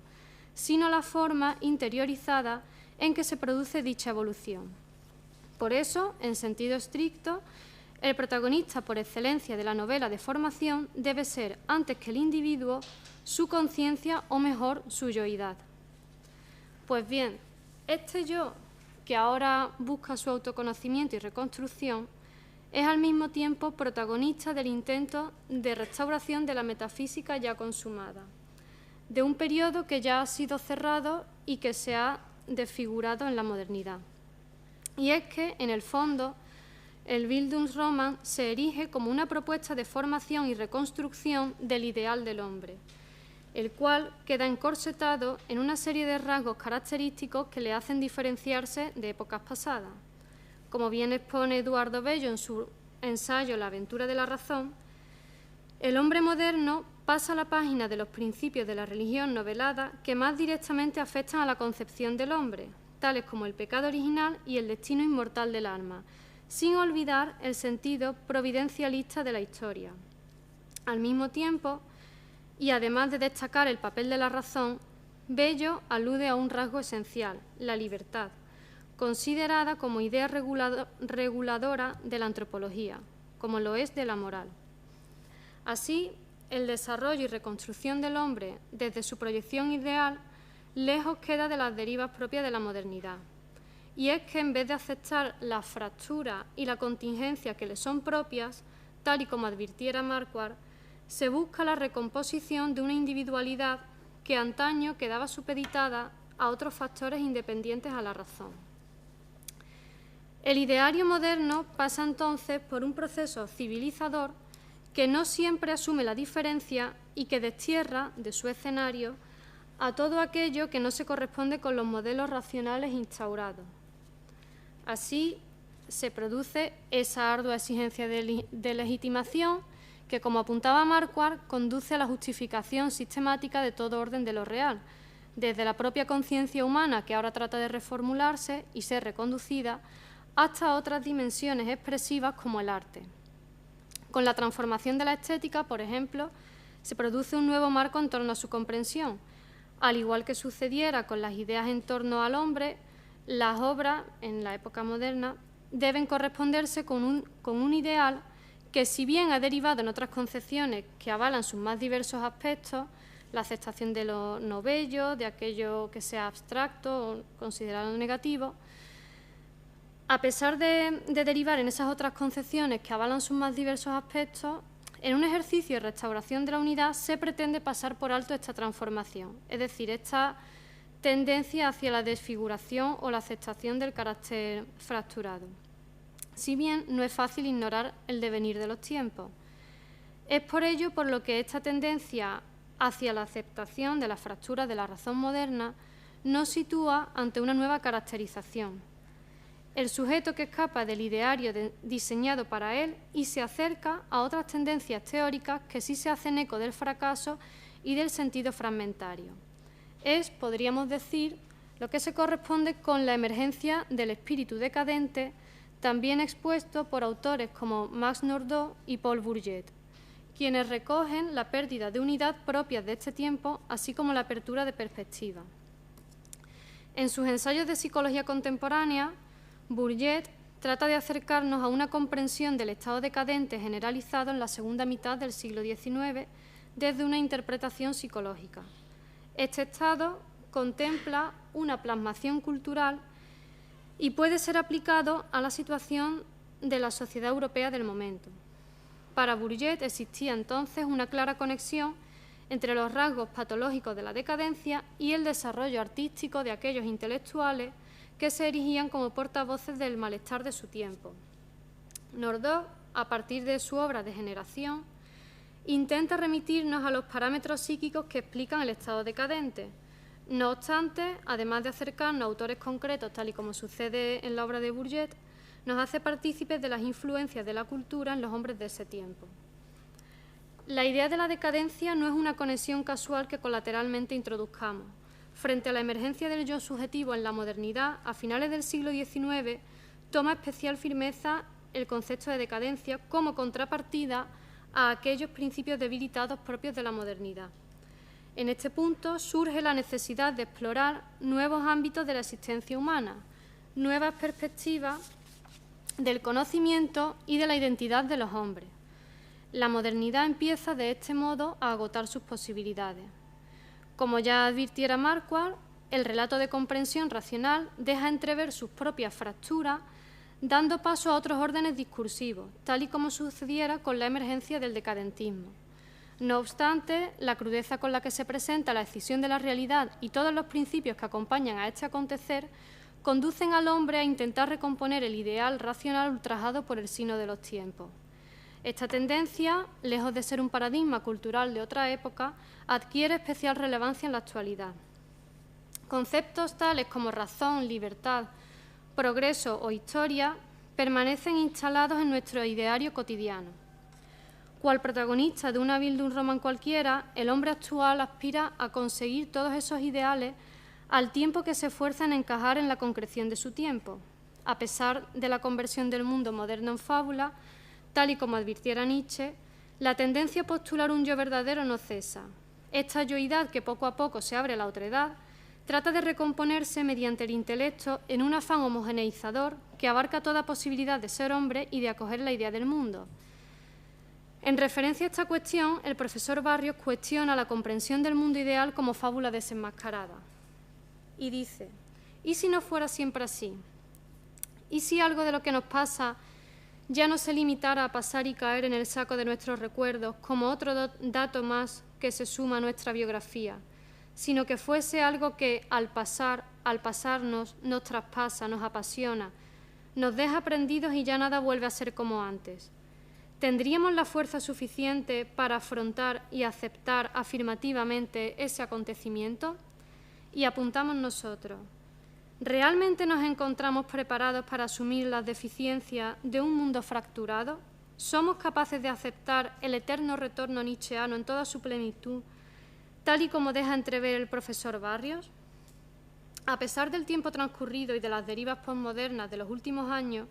sino la forma interiorizada en que se produce dicha evolución. Por eso, en sentido estricto, el protagonista por excelencia de la novela de formación debe ser, antes que el individuo, su conciencia o mejor, su yoidad. Pues bien, este yo, que ahora busca su autoconocimiento y reconstrucción, es al mismo tiempo protagonista del intento de restauración de la metafísica ya consumada, de un periodo que ya ha sido cerrado y que se ha desfigurado en la modernidad. Y es que, en el fondo, el Bildungsroman se erige como una propuesta de formación y reconstrucción del ideal del hombre, el cual queda encorsetado en una serie de rasgos característicos que le hacen diferenciarse de épocas pasadas. Como bien expone Eduardo Bello en su ensayo La aventura de la razón, el hombre moderno pasa a la página de los principios de la religión novelada que más directamente afectan a la concepción del hombre, tales como el pecado original y el destino inmortal del alma, sin olvidar el sentido providencialista de la historia. Al mismo tiempo, y además de destacar el papel de la razón, Bello alude a un rasgo esencial, la libertad, considerada como idea reguladora de la antropología, como lo es de la moral. Así, el desarrollo y reconstrucción del hombre desde su proyección ideal lejos queda de las derivas propias de la modernidad. Y es que en vez de aceptar la fractura y la contingencia que le son propias, tal y como advirtiera Marquardt, se busca la recomposición de una individualidad que antaño quedaba supeditada a otros factores independientes a la razón. El ideario moderno pasa entonces por un proceso civilizador que no siempre asume la diferencia y que destierra de su escenario a todo aquello que no se corresponde con los modelos racionales instaurados. Así se produce esa ardua exigencia de legitimación que, como apuntaba Marquardt, conduce a la justificación sistemática de todo orden de lo real, desde la propia conciencia humana, que ahora trata de reformularse y ser reconducida, hasta otras dimensiones expresivas como el arte. Con la transformación de la estética, por ejemplo, se produce un nuevo marco en torno a su comprensión. Al igual que sucediera con las ideas en torno al hombre, las obras, en la época moderna, deben corresponderse con un ideal que, si bien ha derivado en otras concepciones que avalan sus más diversos aspectos, la aceptación de lo no bello, de aquello que sea abstracto o considerado negativo, A pesar de derivar en esas otras concepciones que avalan sus más diversos aspectos, en un ejercicio de restauración de la unidad se pretende pasar por alto esta transformación, es decir, esta tendencia hacia la desfiguración o la aceptación del carácter fracturado. Si bien no es fácil ignorar el devenir de los tiempos. Es por ello por lo que esta tendencia hacia la aceptación de la fractura de la razón moderna nos sitúa ante una nueva caracterización. El sujeto que escapa del ideario diseñado para él y se acerca a otras tendencias teóricas que sí se hacen eco del fracaso y del sentido fragmentario. Es, podríamos decir, lo que se corresponde con la emergencia del espíritu decadente, también expuesto por autores como Max Nordau y Paul Bourget, quienes recogen la pérdida de unidad propias de este tiempo, así como la apertura de perspectiva. En sus ensayos de psicología contemporánea, Bourget trata de acercarnos a una comprensión del estado decadente generalizado en la segunda mitad del siglo XIX desde una interpretación psicológica. Este estado contempla una plasmación cultural y puede ser aplicado a la situación de la sociedad europea del momento. Para Bourget existía entonces una clara conexión entre los rasgos patológicos de la decadencia y el desarrollo artístico de aquellos intelectuales que se erigían como portavoces del malestar de su tiempo. Nordau, a partir de su obra Degeneración, intenta remitirnos a los parámetros psíquicos que explican el estado decadente. No obstante, además de acercarnos a autores concretos, tal y como sucede en la obra de Bourget, nos hace partícipes de las influencias de la cultura en los hombres de ese tiempo. La idea de la decadencia no es una conexión casual que colateralmente introduzcamos. Frente a la emergencia del yo subjetivo en la modernidad, a finales del siglo XIX, toma especial firmeza el concepto de decadencia como contrapartida a aquellos principios debilitados propios de la modernidad. En este punto surge la necesidad de explorar nuevos ámbitos de la existencia humana, nuevas perspectivas del conocimiento y de la identidad de los hombres. La modernidad empieza de este modo a agotar sus posibilidades. Como ya advirtiera Marquardt, el relato de comprensión racional deja entrever sus propias fracturas, dando paso a otros órdenes discursivos, tal y como sucediera con la emergencia del decadentismo. No obstante, la crudeza con la que se presenta la escisión de la realidad y todos los principios que acompañan a este acontecer conducen al hombre a intentar recomponer el ideal racional ultrajado por el sino de los tiempos. Esta tendencia, lejos de ser un paradigma cultural de otra época, adquiere especial relevancia en la actualidad. Conceptos tales como razón, libertad, progreso o historia permanecen instalados en nuestro ideario cotidiano. Cual protagonista de una Bildungsroman cualquiera, el hombre actual aspira a conseguir todos esos ideales al tiempo que se esfuerza en encajar en la concreción de su tiempo. A pesar de la conversión del mundo moderno en fábula, tal y como advirtiera Nietzsche, la tendencia a postular un yo verdadero no cesa. Esta yoidad que poco a poco se abre a la otredad trata de recomponerse mediante el intelecto en un afán homogeneizador que abarca toda posibilidad de ser hombre y de acoger la idea del mundo. En referencia a esta cuestión, el profesor Barrios cuestiona la comprensión del mundo ideal como fábula desenmascarada. Y dice, ¿y si no fuera siempre así? ¿Y si algo de lo que nos pasa ya no se limitara a pasar y caer en el saco de nuestros recuerdos como otro dato más que se suma a nuestra biografía, sino que fuese algo que al pasarnos, nos traspasa, nos apasiona, nos deja prendidos y ya nada vuelve a ser como antes? ¿Tendríamos la fuerza suficiente para afrontar y aceptar afirmativamente ese acontecimiento? Y apuntamos nosotros, ¿realmente nos encontramos preparados para asumir las deficiencias de un mundo fracturado? ¿Somos capaces de aceptar el eterno retorno nietzscheano en toda su plenitud, tal y como deja entrever el profesor Barrios? A pesar del tiempo transcurrido y de las derivas postmodernas de los últimos años,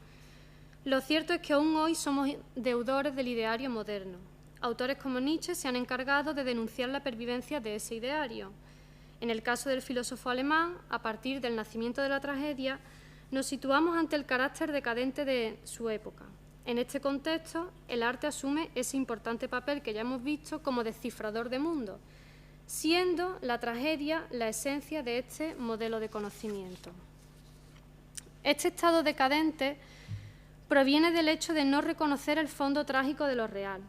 lo cierto es que aún hoy somos deudores del ideario moderno. Autores como Nietzsche se han encargado de denunciar la pervivencia de ese ideario. En el caso del filósofo alemán, a partir del nacimiento de la tragedia, nos situamos ante el carácter decadente de su época. En este contexto, el arte asume ese importante papel que ya hemos visto como descifrador de mundo, siendo la tragedia la esencia de este modelo de conocimiento. Este estado decadente proviene del hecho de no reconocer el fondo trágico de lo real,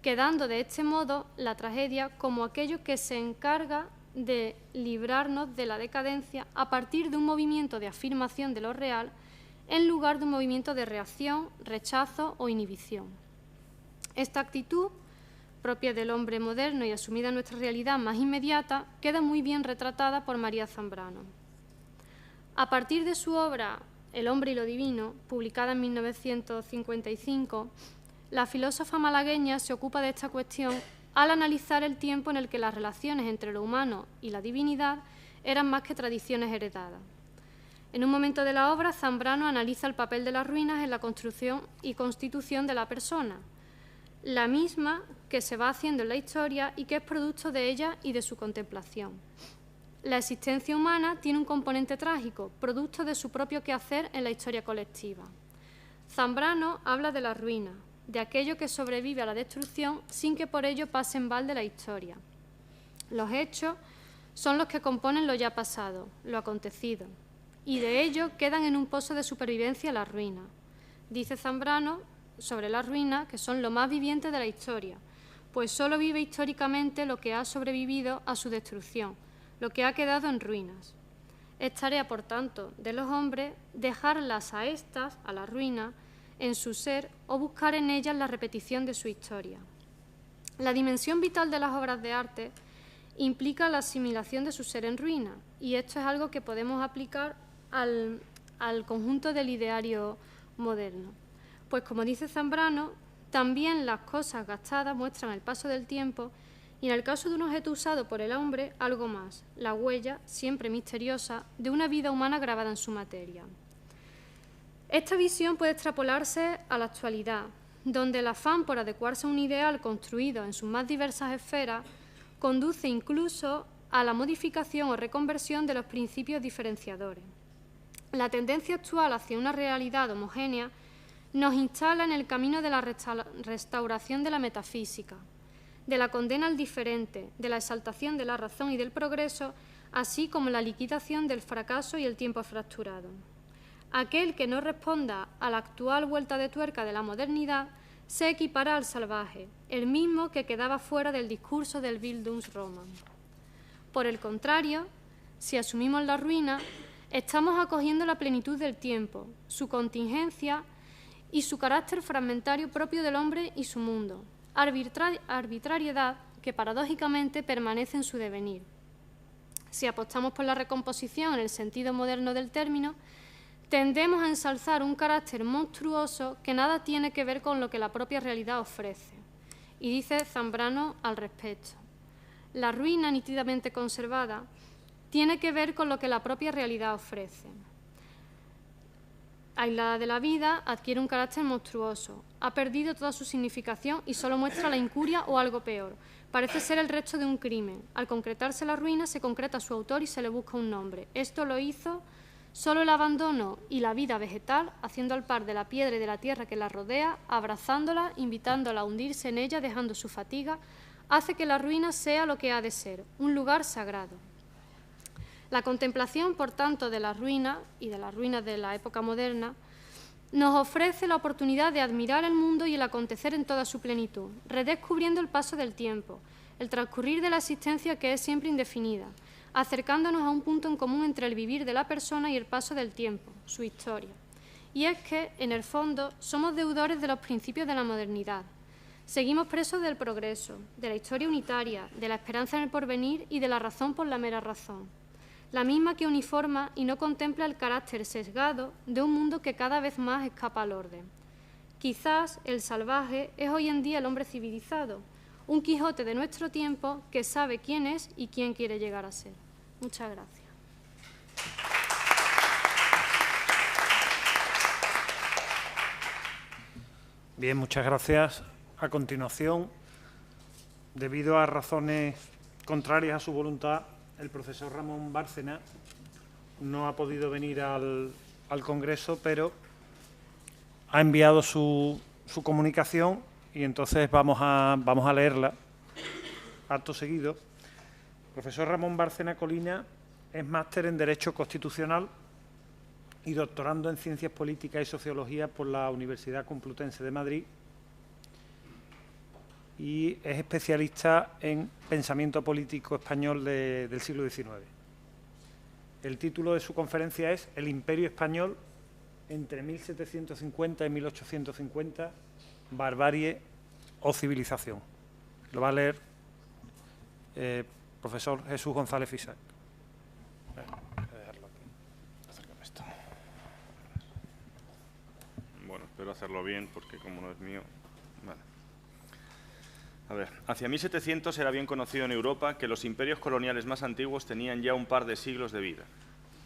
quedando de este modo la tragedia como aquello que se encarga de librarnos de la decadencia a partir de un movimiento de afirmación de lo real en lugar de un movimiento de reacción, rechazo o inhibición. Esta actitud, propia del hombre moderno y asumida en nuestra realidad más inmediata, queda muy bien retratada por María Zambrano. A partir de su obra El hombre y lo divino, publicada en 1955, la filósofa malagueña se ocupa de esta cuestión al analizar el tiempo en el que las relaciones entre lo humano y la divinidad eran más que tradiciones heredadas. En un momento de la obra, Zambrano analiza el papel de las ruinas en la construcción y constitución de la persona, la misma que se va haciendo en la historia y que es producto de ella y de su contemplación. La existencia humana tiene un componente trágico, producto de su propio quehacer en la historia colectiva. Zambrano habla de la ruina, de aquello que sobrevive a la destrucción sin que por ello pase en balde la historia. Los hechos son los que componen lo ya pasado, lo acontecido, y de ello quedan en un pozo de supervivencia la ruina. Dice Zambrano sobre la ruina que son lo más viviente de la historia, pues solo vive históricamente lo que ha sobrevivido a su destrucción, lo que ha quedado en ruinas. Es tarea, por tanto, de los hombres dejarlas a estas, a la ruina, en su ser o buscar en ellas la repetición de su historia. La dimensión vital de las obras de arte implica la asimilación de su ser en ruina, y esto es algo que podemos aplicar al conjunto del ideario moderno. Pues como dice Zambrano, también las cosas gastadas muestran el paso del tiempo y en el caso de un objeto usado por el hombre, algo más, la huella, siempre misteriosa, de una vida humana grabada en su materia. Esta visión puede extrapolarse a la actualidad, donde el afán por adecuarse a un ideal construido en sus más diversas esferas conduce incluso a la modificación o reconversión de los principios diferenciadores. La tendencia actual hacia una realidad homogénea nos instala en el camino de la restauración de la metafísica, de la condena al diferente, de la exaltación de la razón y del progreso, así como la liquidación del fracaso y el tiempo fracturado. Aquel que no responda a la actual vuelta de tuerca de la modernidad se equipara al salvaje, el mismo que quedaba fuera del discurso del Bildungsroman. Por el contrario, si asumimos la ruina, estamos acogiendo la plenitud del tiempo, su contingencia y su carácter fragmentario propio del hombre y su mundo, arbitrariedad que paradójicamente permanece en su devenir. Si apostamos por la recomposición en el sentido moderno del término, tendemos a ensalzar un carácter monstruoso que nada tiene que ver con lo que la propia realidad ofrece. Y dice Zambrano al respecto: la ruina nítidamente conservada tiene que ver con lo que la propia realidad ofrece. Aislada de la vida, adquiere un carácter monstruoso, ha perdido toda su significación y solo muestra la incuria o algo peor. Parece ser el resto de un crimen. Al concretarse la ruina, se concreta su autor y se le busca un nombre. Esto lo hizo solo el abandono y la vida vegetal, haciendo al par de la piedra y de la tierra que la rodea, abrazándola, invitándola a hundirse en ella, dejando su fatiga, hace que la ruina sea lo que ha de ser, un lugar sagrado. La contemplación, por tanto, de la ruina y de las ruinas de la época moderna nos ofrece la oportunidad de admirar el mundo y el acontecer en toda su plenitud, redescubriendo el paso del tiempo, el transcurrir de la existencia que es siempre indefinida, acercándonos a un punto en común entre el vivir de la persona y el paso del tiempo, su historia. Y es que, en el fondo, somos deudores de los principios de la modernidad. Seguimos presos del progreso, de la historia unitaria, de la esperanza en el porvenir y de la razón por la mera razón. La misma que uniforma y no contempla el carácter sesgado de un mundo que cada vez más escapa al orden. Quizás el salvaje es hoy en día el hombre civilizado, un Quijote de nuestro tiempo que sabe quién es y quién quiere llegar a ser. Muchas gracias. Bien, muchas gracias. A continuación, debido a razones contrarias a su voluntad, el profesor Ramón Bárcena no ha podido venir al Congreso, pero ha enviado su comunicación y entonces vamos a leerla acto seguido. Profesor Ramón Bárcena Colina es máster en Derecho Constitucional y doctorando en Ciencias Políticas y Sociología por la Universidad Complutense de Madrid, y es especialista en pensamiento político español del siglo XIX. El título de su conferencia es El Imperio Español entre 1750 y 1850, barbarie o civilización. Lo va a leer profesor Jesús González Fisac. Bueno, espero hacerlo bien porque como no es mío... Vale. A ver, hacia 1700 era bien conocido en Europa que los imperios coloniales más antiguos tenían ya un par de siglos de vida.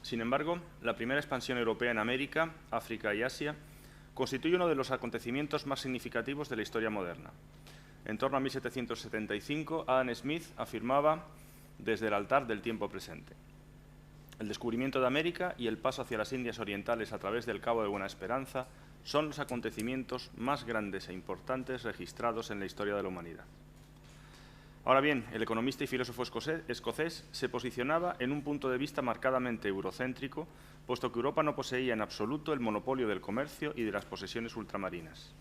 Sin embargo, la primera expansión europea en América, África y Asia constituye uno de los acontecimientos más significativos de la historia moderna. En torno a 1775, Adam Smith afirmaba desde el altar del tiempo presente: el descubrimiento de América y el paso hacia las Indias Orientales a través del Cabo de Buena Esperanza son los acontecimientos más grandes e importantes registrados en la historia de la humanidad. Ahora bien, el economista y filósofo escocés se posicionaba en un punto de vista marcadamente eurocéntrico, puesto que Europa no poseía en absoluto el monopolio del comercio y de las posesiones ultramarinas.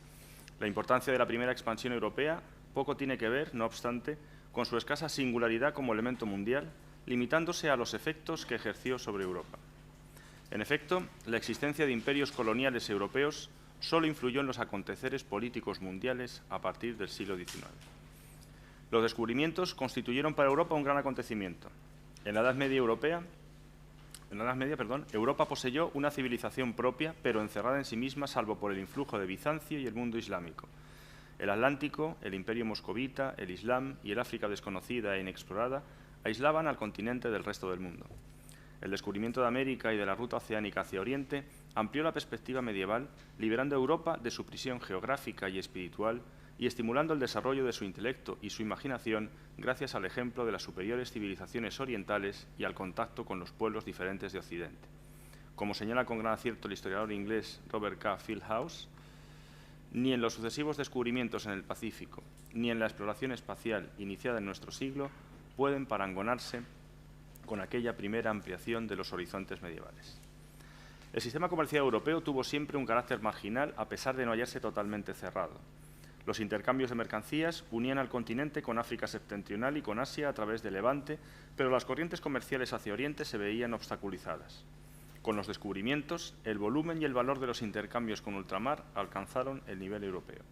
La importancia de la primera expansión europea poco tiene que ver, no obstante, con su escasa singularidad como elemento mundial, limitándose a los efectos que ejerció sobre Europa. En efecto, la existencia de imperios coloniales europeos solo influyó en los aconteceres políticos mundiales a partir del siglo XIX. Los descubrimientos constituyeron para Europa un gran acontecimiento. En la Edad Media Europa poseyó una civilización propia, pero encerrada en sí misma, salvo por el influjo de Bizancio y el mundo islámico. El Atlántico, el Imperio Moscovita, el Islam y el África desconocida e inexplorada aislaban al continente del resto del mundo. El descubrimiento de América y de la ruta oceánica hacia Oriente amplió la perspectiva medieval, liberando a Europa de su prisión geográfica y espiritual y estimulando el desarrollo de su intelecto y su imaginación gracias al ejemplo de las superiores civilizaciones orientales y al contacto con los pueblos diferentes de Occidente. Como señala con gran acierto el historiador inglés Robert K. Fieldhouse, ni en los sucesivos descubrimientos en el Pacífico, ni en la exploración espacial iniciada en nuestro siglo pueden parangonarse con aquella primera ampliación de los horizontes medievales. El sistema comercial europeo tuvo siempre un carácter marginal a pesar de no hallarse totalmente cerrado. Los intercambios de mercancías unían al continente con África septentrional y con Asia a través de Levante, pero las corrientes comerciales hacia Oriente se veían obstaculizadas. Con los descubrimientos, el volumen y el valor de los intercambios con ultramar alcanzaron el nivel europeo.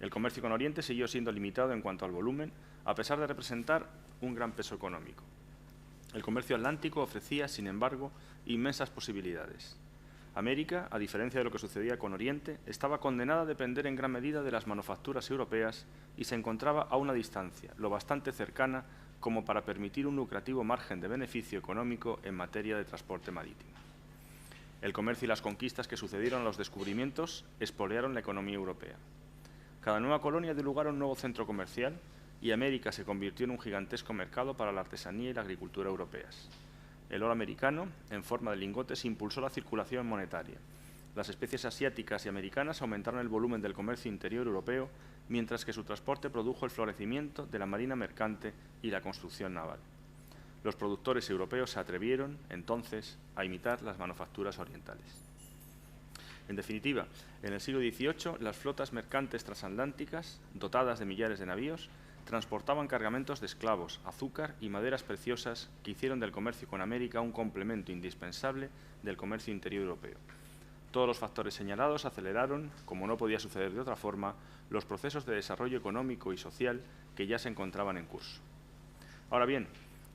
El comercio con Oriente siguió siendo limitado en cuanto al volumen, a pesar de representar un gran peso económico. El comercio atlántico ofrecía, sin embargo, inmensas posibilidades. América, a diferencia de lo que sucedía con Oriente, estaba condenada a depender en gran medida de las manufacturas europeas y se encontraba a una distancia lo bastante cercana como para permitir un lucrativo margen de beneficio económico en materia de transporte marítimo. El comercio y las conquistas que sucedieron a los descubrimientos expoliaron la economía europea. Cada nueva colonia dio lugar a un nuevo centro comercial y América se convirtió en un gigantesco mercado para la artesanía y la agricultura europeas. El oro americano, en forma de lingotes, impulsó la circulación monetaria. Las especies asiáticas y americanas aumentaron el volumen del comercio interior europeo, mientras que su transporte produjo el florecimiento de la marina mercante y la construcción naval. Los productores europeos se atrevieron, entonces, a imitar las manufacturas orientales. En definitiva, en el siglo XVIII, las flotas mercantes transatlánticas, dotadas de millares de navíos, transportaban cargamentos de esclavos, azúcar y maderas preciosas que hicieron del comercio con América un complemento indispensable del comercio interior europeo. Todos los factores señalados aceleraron, como no podía suceder de otra forma, los procesos de desarrollo económico y social que ya se encontraban en curso. Ahora bien,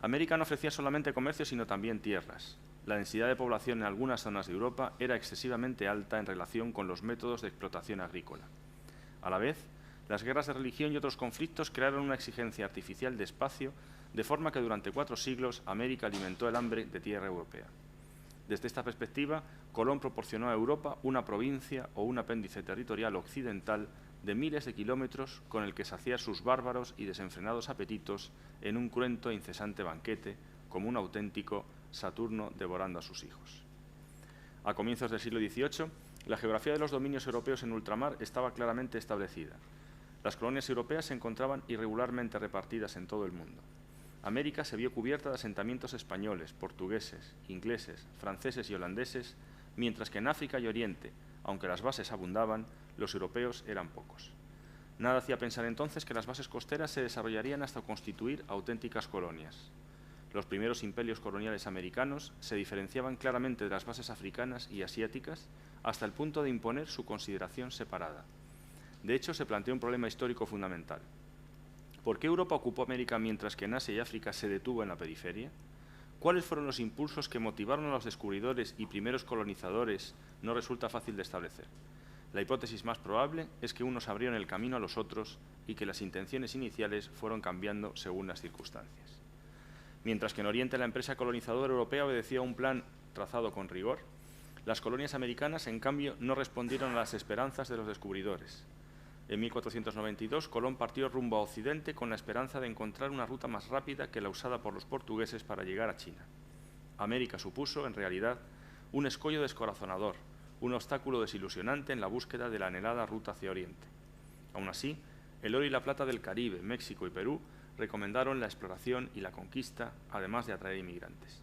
América no ofrecía solamente comercio, sino también tierras. La densidad de población en algunas zonas de Europa era excesivamente alta en relación con los métodos de explotación agrícola. A la vez, las guerras de religión y otros conflictos crearon una exigencia artificial de espacio, de forma que durante 4 siglos América alimentó el hambre de tierra europea. Desde esta perspectiva, Colón proporcionó a Europa una provincia o un apéndice territorial occidental de miles de kilómetros con el que saciar sus bárbaros y desenfrenados apetitos en un cruento e incesante banquete, como un auténtico Saturno devorando a sus hijos. A comienzos del siglo XVIII, la geografía de los dominios europeos en ultramar estaba claramente establecida. Las colonias europeas se encontraban irregularmente repartidas en todo el mundo. América se vio cubierta de asentamientos españoles, portugueses, ingleses, franceses y holandeses, mientras que en África y Oriente, aunque las bases abundaban, los europeos eran pocos. Nada hacía pensar entonces que las bases costeras se desarrollarían hasta constituir auténticas colonias. Los primeros imperios coloniales americanos se diferenciaban claramente de las bases africanas y asiáticas hasta el punto de imponer su consideración separada. De hecho, se planteó un problema histórico fundamental. ¿Por qué Europa ocupó América mientras que en Asia y África se detuvo en la periferia? ¿Cuáles fueron los impulsos que motivaron a los descubridores y primeros colonizadores? No resulta fácil de establecer. La hipótesis más probable es que unos abrieron el camino a los otros y que las intenciones iniciales fueron cambiando según las circunstancias. Mientras que en Oriente la empresa colonizadora europea obedecía a un plan trazado con rigor, las colonias americanas, en cambio, no respondieron a las esperanzas de los descubridores. En 1492, Colón partió rumbo a Occidente con la esperanza de encontrar una ruta más rápida que la usada por los portugueses para llegar a China. América supuso, en realidad, un escollo descorazonador, un obstáculo desilusionante en la búsqueda de la anhelada ruta hacia Oriente. Aún así, el oro y la plata del Caribe, México y Perú recomendaron la exploración y la conquista, además de atraer inmigrantes.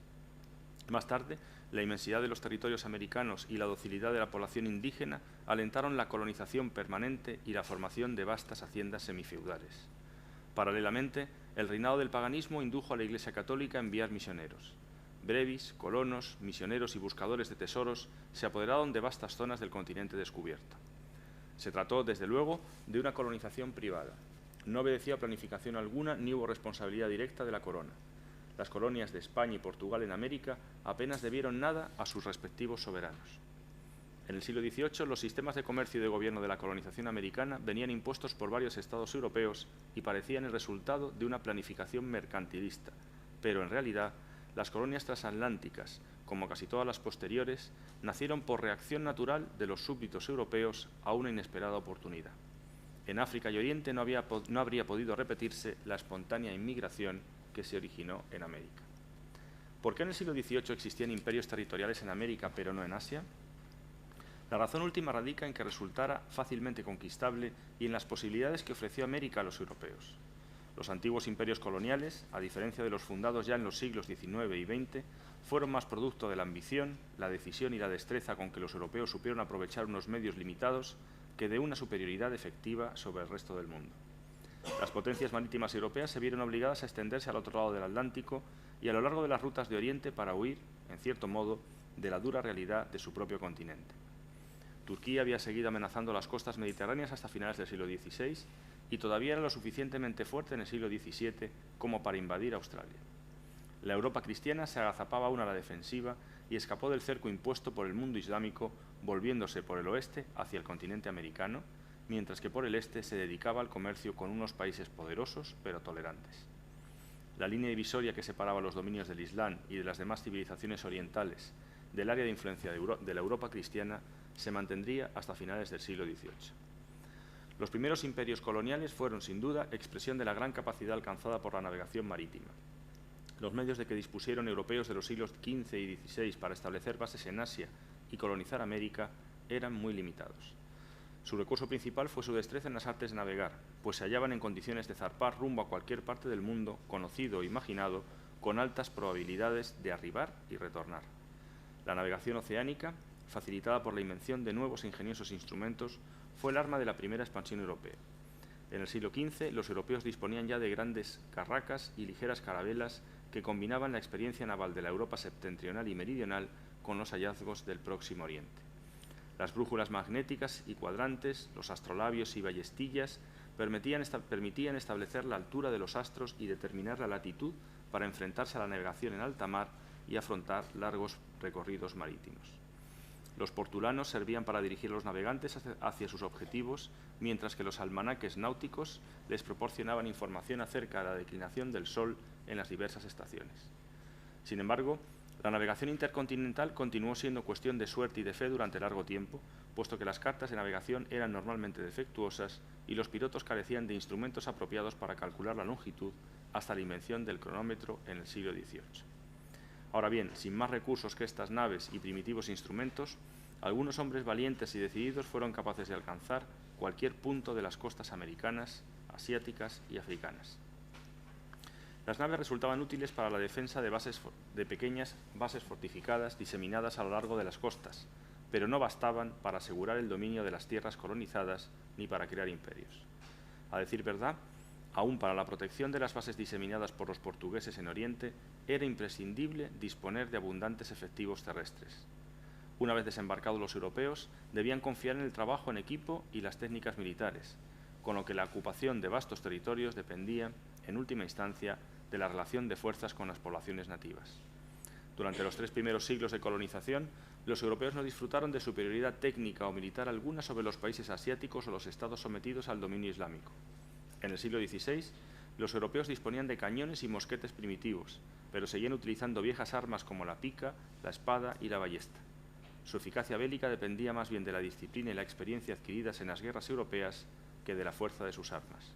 Más tarde, la inmensidad de los territorios americanos y la docilidad de la población indígena alentaron la colonización permanente y la formación de vastas haciendas semifeudales. Paralelamente, el reinado del paganismo indujo a la Iglesia Católica a enviar misioneros. Brevis, colonos, misioneros y buscadores de tesoros se apoderaron de vastas zonas del continente descubierto. Se trató, desde luego, de una colonización privada. No obedecía a planificación alguna ni hubo responsabilidad directa de la corona. Las colonias de España y Portugal en América apenas debieron nada a sus respectivos soberanos. En el siglo XVIII, los sistemas de comercio y de gobierno de la colonización americana venían impuestos por varios estados europeos y parecían el resultado de una planificación mercantilista, pero en realidad las colonias transatlánticas, como casi todas las posteriores, nacieron por reacción natural de los súbditos europeos a una inesperada oportunidad. En África y Oriente no habría podido repetirse la espontánea inmigración que se originó en América. ¿Por qué en el siglo XVIII existían imperios territoriales en América pero no en Asia? La razón última radica en que resultara fácilmente conquistable y en las posibilidades que ofreció América a los europeos. Los antiguos imperios coloniales, a diferencia de los fundados ya en los siglos XIX y XX, fueron más producto de la ambición, la decisión y la destreza con que los europeos supieron aprovechar unos medios limitados que de una superioridad efectiva sobre el resto del mundo. Las potencias marítimas europeas se vieron obligadas a extenderse al otro lado del Atlántico y a lo largo de las rutas de Oriente para huir, en cierto modo, de la dura realidad de su propio continente. Turquía había seguido amenazando las costas mediterráneas hasta finales del siglo XVI y todavía era lo suficientemente fuerte en el siglo XVII como para invadir Australia. La Europa cristiana se agazapaba aún a la defensiva y escapó del cerco impuesto por el mundo islámico, volviéndose por el oeste hacia el continente americano, mientras que por el este se dedicaba al comercio con unos países poderosos pero tolerantes. La línea divisoria que separaba los dominios del Islam y de las demás civilizaciones orientales del área de influencia de la Europa cristiana se mantendría hasta finales del siglo XVIII. Los primeros imperios coloniales fueron, sin duda, expresión de la gran capacidad alcanzada por la navegación marítima. Los medios de que dispusieron europeos de los siglos XV y XVI para establecer bases en Asia y colonizar América eran muy limitados. Su recurso principal fue su destreza en las artes de navegar, pues se hallaban en condiciones de zarpar rumbo a cualquier parte del mundo, conocido o imaginado, con altas probabilidades de arribar y retornar. La navegación oceánica, facilitada por la invención de nuevos e ingeniosos instrumentos, fue el arma de la primera expansión europea. En el siglo XV, los europeos disponían ya de grandes carracas y ligeras carabelas que combinaban la experiencia naval de la Europa septentrional y meridional con los hallazgos del Próximo Oriente. Las brújulas magnéticas y cuadrantes, los astrolabios y ballestillas permitían establecer la altura de los astros y determinar la latitud para enfrentarse a la navegación en alta mar y afrontar largos recorridos marítimos. Los portulanos servían para dirigir a los navegantes hacia sus objetivos, mientras que los almanaques náuticos les proporcionaban información acerca de la declinación del sol en las diversas estaciones. Sin embargo, la navegación intercontinental continuó siendo cuestión de suerte y de fe durante largo tiempo, puesto que las cartas de navegación eran normalmente defectuosas y los pilotos carecían de instrumentos apropiados para calcular la longitud hasta la invención del cronómetro en el siglo XVIII. Ahora bien, sin más recursos que estas naves y primitivos instrumentos, algunos hombres valientes y decididos fueron capaces de alcanzar cualquier punto de las costas americanas, asiáticas y africanas. Las naves resultaban útiles para la defensa de pequeñas bases fortificadas diseminadas a lo largo de las costas, pero no bastaban para asegurar el dominio de las tierras colonizadas ni para crear imperios. A decir verdad, aún para la protección de las bases diseminadas por los portugueses en Oriente, era imprescindible disponer de abundantes efectivos terrestres. Una vez desembarcados los europeos, debían confiar en el trabajo en equipo y las técnicas militares, con lo que la ocupación de vastos territorios dependía, en última instancia, de la relación de fuerzas con las poblaciones nativas. Durante los 3 primeros siglos de colonización, los europeos no disfrutaron de superioridad técnica o militar alguna sobre los países asiáticos o los estados sometidos al dominio islámico. En el siglo XVI, los europeos disponían de cañones y mosquetes primitivos, pero seguían utilizando viejas armas como la pica, la espada y la ballesta. Su eficacia bélica dependía más bien de la disciplina y la experiencia adquiridas en las guerras europeas que de la fuerza de sus armas.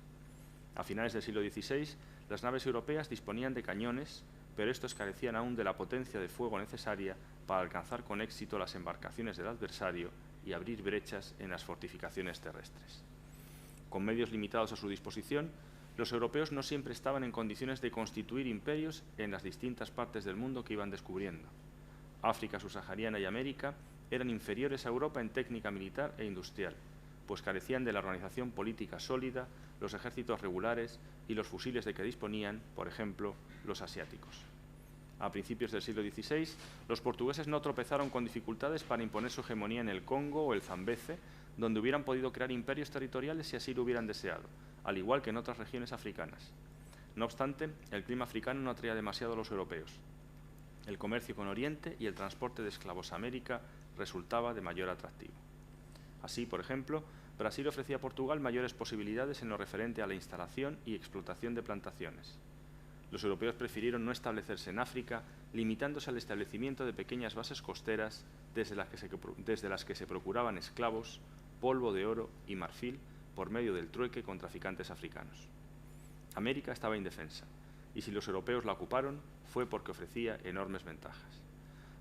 A finales del siglo XVI, las naves europeas disponían de cañones, pero estos carecían aún de la potencia de fuego necesaria para alcanzar con éxito las embarcaciones del adversario y abrir brechas en las fortificaciones terrestres. Con medios limitados a su disposición, los europeos no siempre estaban en condiciones de constituir imperios en las distintas partes del mundo que iban descubriendo. África subsahariana y América eran inferiores a Europa en técnica militar e industrial, pues carecían de la organización política sólida, los ejércitos regulares y los fusiles de que disponían, por ejemplo, los asiáticos. A principios del siglo XVI, los portugueses no tropezaron con dificultades para imponer su hegemonía en el Congo o el Zambeze, donde hubieran podido crear imperios territoriales si así lo hubieran deseado, al igual que en otras regiones africanas. No obstante, el clima africano no atraía demasiado a los europeos. El comercio con Oriente y el transporte de esclavos a América resultaba de mayor atractivo. Así, por ejemplo, Brasil ofrecía a Portugal mayores posibilidades en lo referente a la instalación y explotación de plantaciones. Los europeos prefirieron no establecerse en África, limitándose al establecimiento de pequeñas bases costeras desde las que se procuraban esclavos, polvo de oro y marfil por medio del trueque con traficantes africanos. América estaba indefensa, y si los europeos la ocuparon fue porque ofrecía enormes ventajas.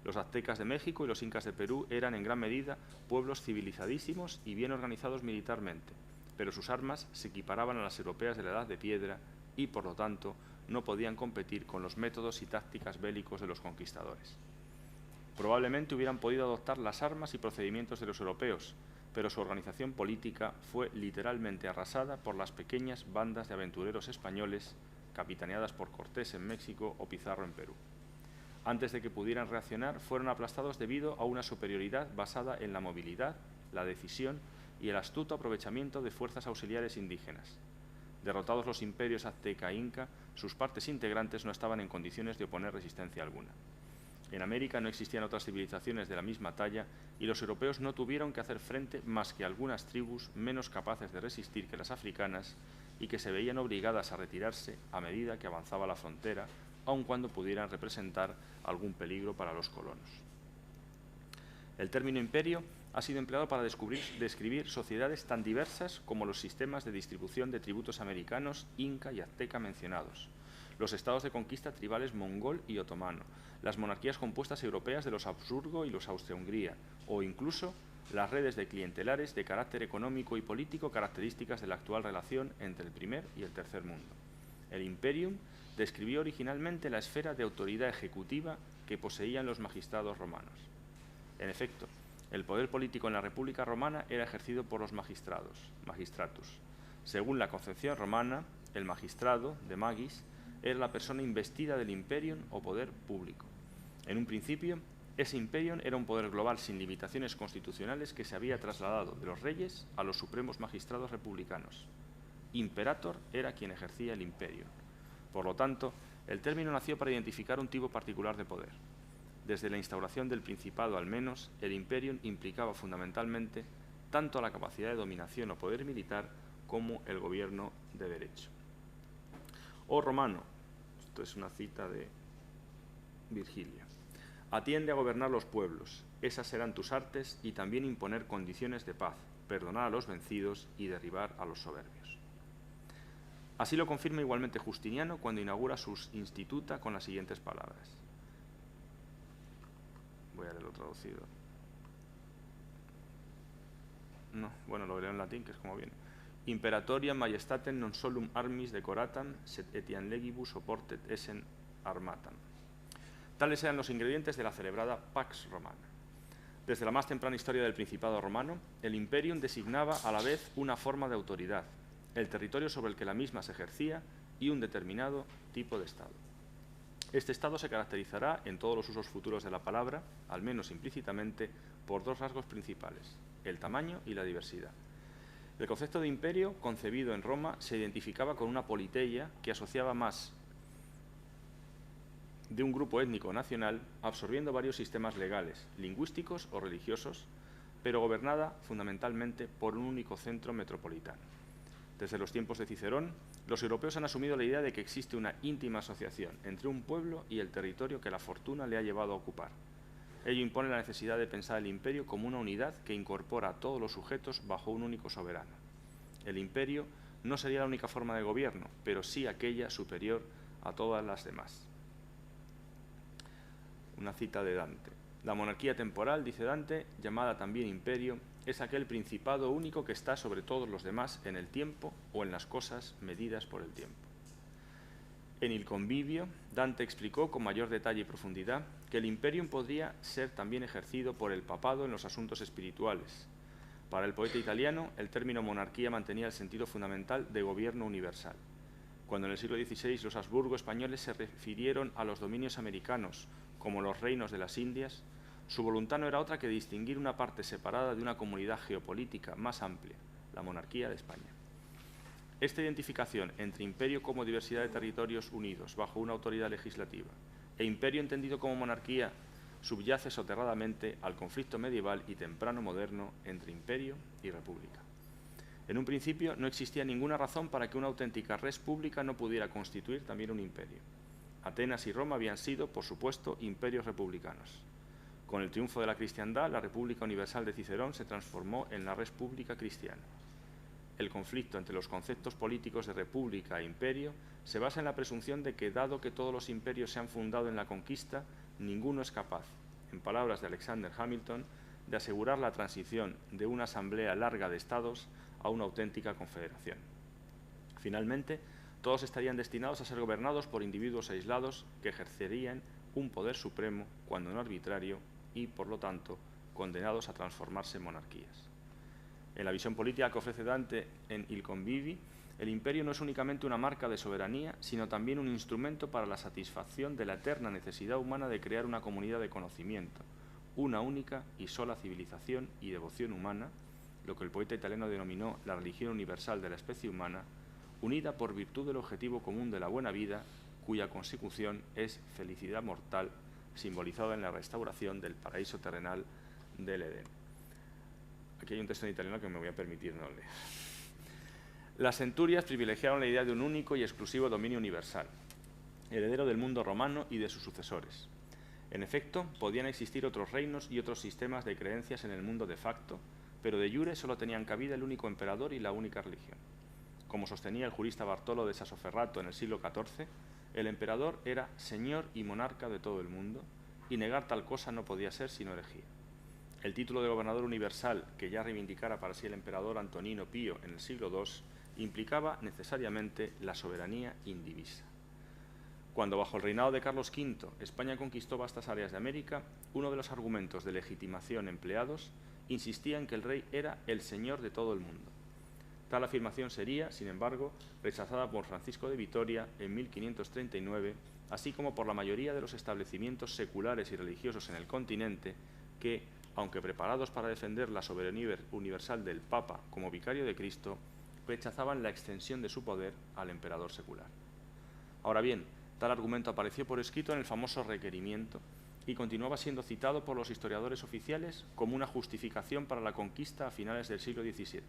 Los aztecas de México y los incas de Perú eran en gran medida pueblos civilizadísimos y bien organizados militarmente, pero sus armas se equiparaban a las europeas de la Edad de Piedra y, por lo tanto, no podían competir con los métodos y tácticas bélicos de los conquistadores. Probablemente hubieran podido adoptar las armas y procedimientos de los europeos, pero su organización política fue literalmente arrasada por las pequeñas bandas de aventureros españoles capitaneadas por Cortés en México o Pizarro en Perú. Antes de que pudieran reaccionar, fueron aplastados debido a una superioridad basada en la movilidad, la decisión y el astuto aprovechamiento de fuerzas auxiliares indígenas. Derrotados los imperios azteca e inca, sus partes integrantes no estaban en condiciones de oponer resistencia alguna. En América no existían otras civilizaciones de la misma talla y los europeos no tuvieron que hacer frente más que a algunas tribus menos capaces de resistir que las africanas y que se veían obligadas a retirarse a medida que avanzaba la frontera, aun cuando pudieran representar algún peligro para los colonos. El término imperio ha sido empleado para describir sociedades tan diversas como los sistemas de distribución de tributos americanos, inca y azteca mencionados, los estados de conquista tribales mongol y otomano, las monarquías compuestas europeas de los Habsburgo y los Austria-Hungría, o incluso las redes de clientelares de carácter económico y político características de la actual relación entre el primer y el tercer mundo. El imperium describió originalmente la esfera de autoridad ejecutiva que poseían los magistrados romanos. En efecto, el poder político en la República Romana era ejercido por los magistratus. Según la concepción romana, el magistrado, de magis, era la persona investida del imperium o poder público. En un principio, ese imperium era un poder global sin limitaciones constitucionales que se había trasladado de los reyes a los supremos magistrados republicanos. Imperator era quien ejercía el imperium. Por lo tanto, el término nació para identificar un tipo particular de poder. Desde la instauración del Principado al menos, el imperium implicaba fundamentalmente tanto la capacidad de dominación o poder militar como el gobierno de derecho. Oh romano, esto es una cita de Virgilio, atiende a gobernar los pueblos, esas serán tus artes, y también imponer condiciones de paz, perdonar a los vencidos y derribar a los soberbios. Así lo confirma igualmente Justiniano cuando inaugura sus Instituta con las siguientes palabras. Voy a leerlo traducido. No, bueno, lo leo en latín, que es como viene. Imperatoria majestatem non solum armis decoratam, sed etiam legibus oportet essen armatam. Tales eran los ingredientes de la celebrada Pax Romana. Desde la más temprana historia del Principado romano, el imperium designaba a la vez una forma de autoridad, el territorio sobre el que la misma se ejercía y un determinado tipo de Estado. Este Estado se caracterizará en todos los usos futuros de la palabra, al menos implícitamente, por dos rasgos principales, el tamaño y la diversidad. El concepto de imperio, concebido en Roma, se identificaba con una politeia que asociaba más de un grupo étnico nacional, absorbiendo varios sistemas legales, lingüísticos o religiosos, pero gobernada fundamentalmente por un único centro metropolitano. Desde los tiempos de Cicerón, los europeos han asumido la idea de que existe una íntima asociación entre un pueblo y el territorio que la fortuna le ha llevado a ocupar. Ello impone la necesidad de pensar el imperio como una unidad que incorpora a todos los sujetos bajo un único soberano. El imperio no sería la única forma de gobierno, pero sí aquella superior a todas las demás. Una cita de Dante. La monarquía temporal, dice Dante, llamada también imperio, es aquel principado único que está sobre todos los demás en el tiempo o en las cosas medidas por el tiempo. En Il Convivio, Dante explicó con mayor detalle y profundidad que el imperium podría ser también ejercido por el papado en los asuntos espirituales. Para el poeta italiano, el término monarquía mantenía el sentido fundamental de gobierno universal. Cuando en el siglo XVI los Habsburgo españoles se refirieron a los dominios americanos como los reinos de las Indias, su voluntad no era otra que distinguir una parte separada de una comunidad geopolítica más amplia, la monarquía de España. Esta identificación entre imperio como diversidad de territorios unidos bajo una autoridad legislativa e imperio entendido como monarquía subyace soterradamente al conflicto medieval y temprano moderno entre imperio y república. En un principio no existía ninguna razón para que una auténtica res pública no pudiera constituir también un imperio. Atenas y Roma habían sido, por supuesto, imperios republicanos. Con el triunfo de la cristiandad, la República Universal de Cicerón se transformó en la res pública cristiana. El conflicto entre los conceptos políticos de república e imperio se basa en la presunción de que, dado que todos los imperios se han fundado en la conquista, ninguno es capaz, en palabras de Alexander Hamilton, de asegurar la transición de una asamblea larga de estados a una auténtica confederación. Finalmente, todos estarían destinados a ser gobernados por individuos aislados que ejercerían un poder supremo, cuando no arbitrario, y, por lo tanto, condenados a transformarse en monarquías. En la visión política que ofrece Dante en Il Convivi, el imperio no es únicamente una marca de soberanía, sino también un instrumento para la satisfacción de la eterna necesidad humana de crear una comunidad de conocimiento, una única y sola civilización y devoción humana, lo que el poeta italiano denominó la religión universal de la especie humana, unida por virtud del objetivo común de la buena vida, cuya consecución es felicidad mortal, simbolizada en la restauración del paraíso terrenal del Edén. Aquí hay un texto en italiano que me voy a permitir no leer. Las centurias privilegiaron la idea de un único y exclusivo dominio universal, heredero del mundo romano y de sus sucesores. En efecto, podían existir otros reinos y otros sistemas de creencias en el mundo de facto, pero de jure solo tenían cabida el único emperador y la única religión. Como sostenía el jurista Bartolo de Sassoferrato en el siglo XIV, el emperador era señor y monarca de todo el mundo, y negar tal cosa no podía ser sino herejía. El título de gobernador universal, que ya reivindicara para sí el emperador Antonino Pío en el siglo II, implicaba necesariamente la soberanía indivisa. Cuando bajo el reinado de Carlos V España conquistó vastas áreas de América, uno de los argumentos de legitimación empleados insistía en que el rey era el señor de todo el mundo. Tal afirmación sería, sin embargo, rechazada por Francisco de Vitoria en 1539, así como por la mayoría de los establecimientos seculares y religiosos en el continente que, aunque preparados para defender la soberanía universal del Papa como vicario de Cristo, rechazaban la extensión de su poder al emperador secular. Ahora bien, tal argumento apareció por escrito en el famoso requerimiento y continuaba siendo citado por los historiadores oficiales como una justificación para la conquista a finales del siglo XVII.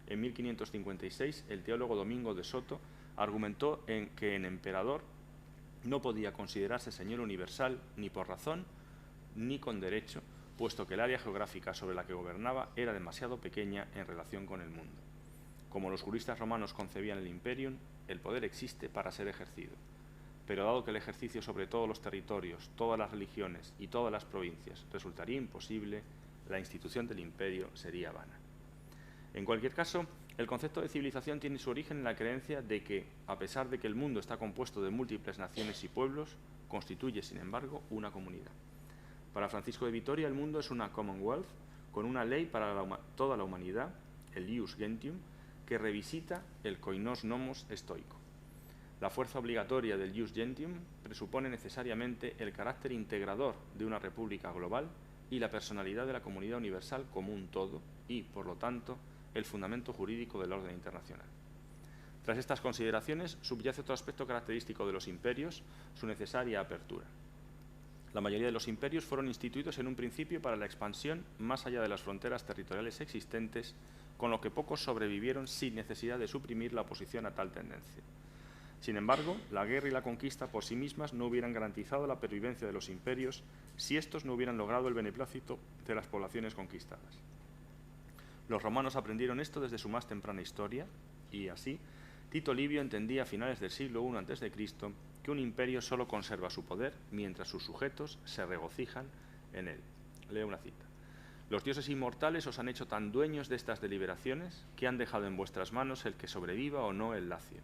En 1556, el teólogo Domingo de Soto argumentó que en emperador no podía considerarse señor universal ni por razón ni con derecho, puesto que el área geográfica sobre la que gobernaba era demasiado pequeña en relación con el mundo. Como los juristas romanos concebían el imperium, el poder existe para ser ejercido. Pero dado que el ejercicio sobre todos los territorios, todas las religiones y todas las provincias resultaría imposible, la institución del imperio sería vana. En cualquier caso, El concepto de civilización tiene su origen en la creencia de que, a pesar de que el mundo está compuesto de múltiples naciones y pueblos, constituye, sin embargo, una comunidad. Para Francisco de Vitoria, el mundo es una Commonwealth, con una ley para toda la humanidad, el Ius Gentium, que revisita el koinos nomos estoico. La fuerza obligatoria del Ius Gentium presupone necesariamente el carácter integrador de una república global y la personalidad de la comunidad universal como un todo y, por lo tanto, el fundamento jurídico del orden internacional. Tras estas consideraciones, subyace otro aspecto característico de los imperios, su necesaria apertura. La mayoría de los imperios fueron instituidos en un principio para la expansión más allá de las fronteras territoriales existentes, con lo que pocos sobrevivieron sin necesidad de suprimir la oposición a tal tendencia. Sin embargo, la guerra y la conquista por sí mismas no hubieran garantizado la pervivencia de los imperios si éstos no hubieran logrado el beneplácito de las poblaciones conquistadas. Los romanos aprendieron esto desde su más temprana historia y, así, Tito Livio entendía a finales del siglo I a.C. que un imperio solo conserva su poder mientras sus sujetos se regocijan en él. Leo una cita. Los dioses inmortales os han hecho tan dueños de estas deliberaciones que han dejado en vuestras manos el que sobreviva o no el lacio.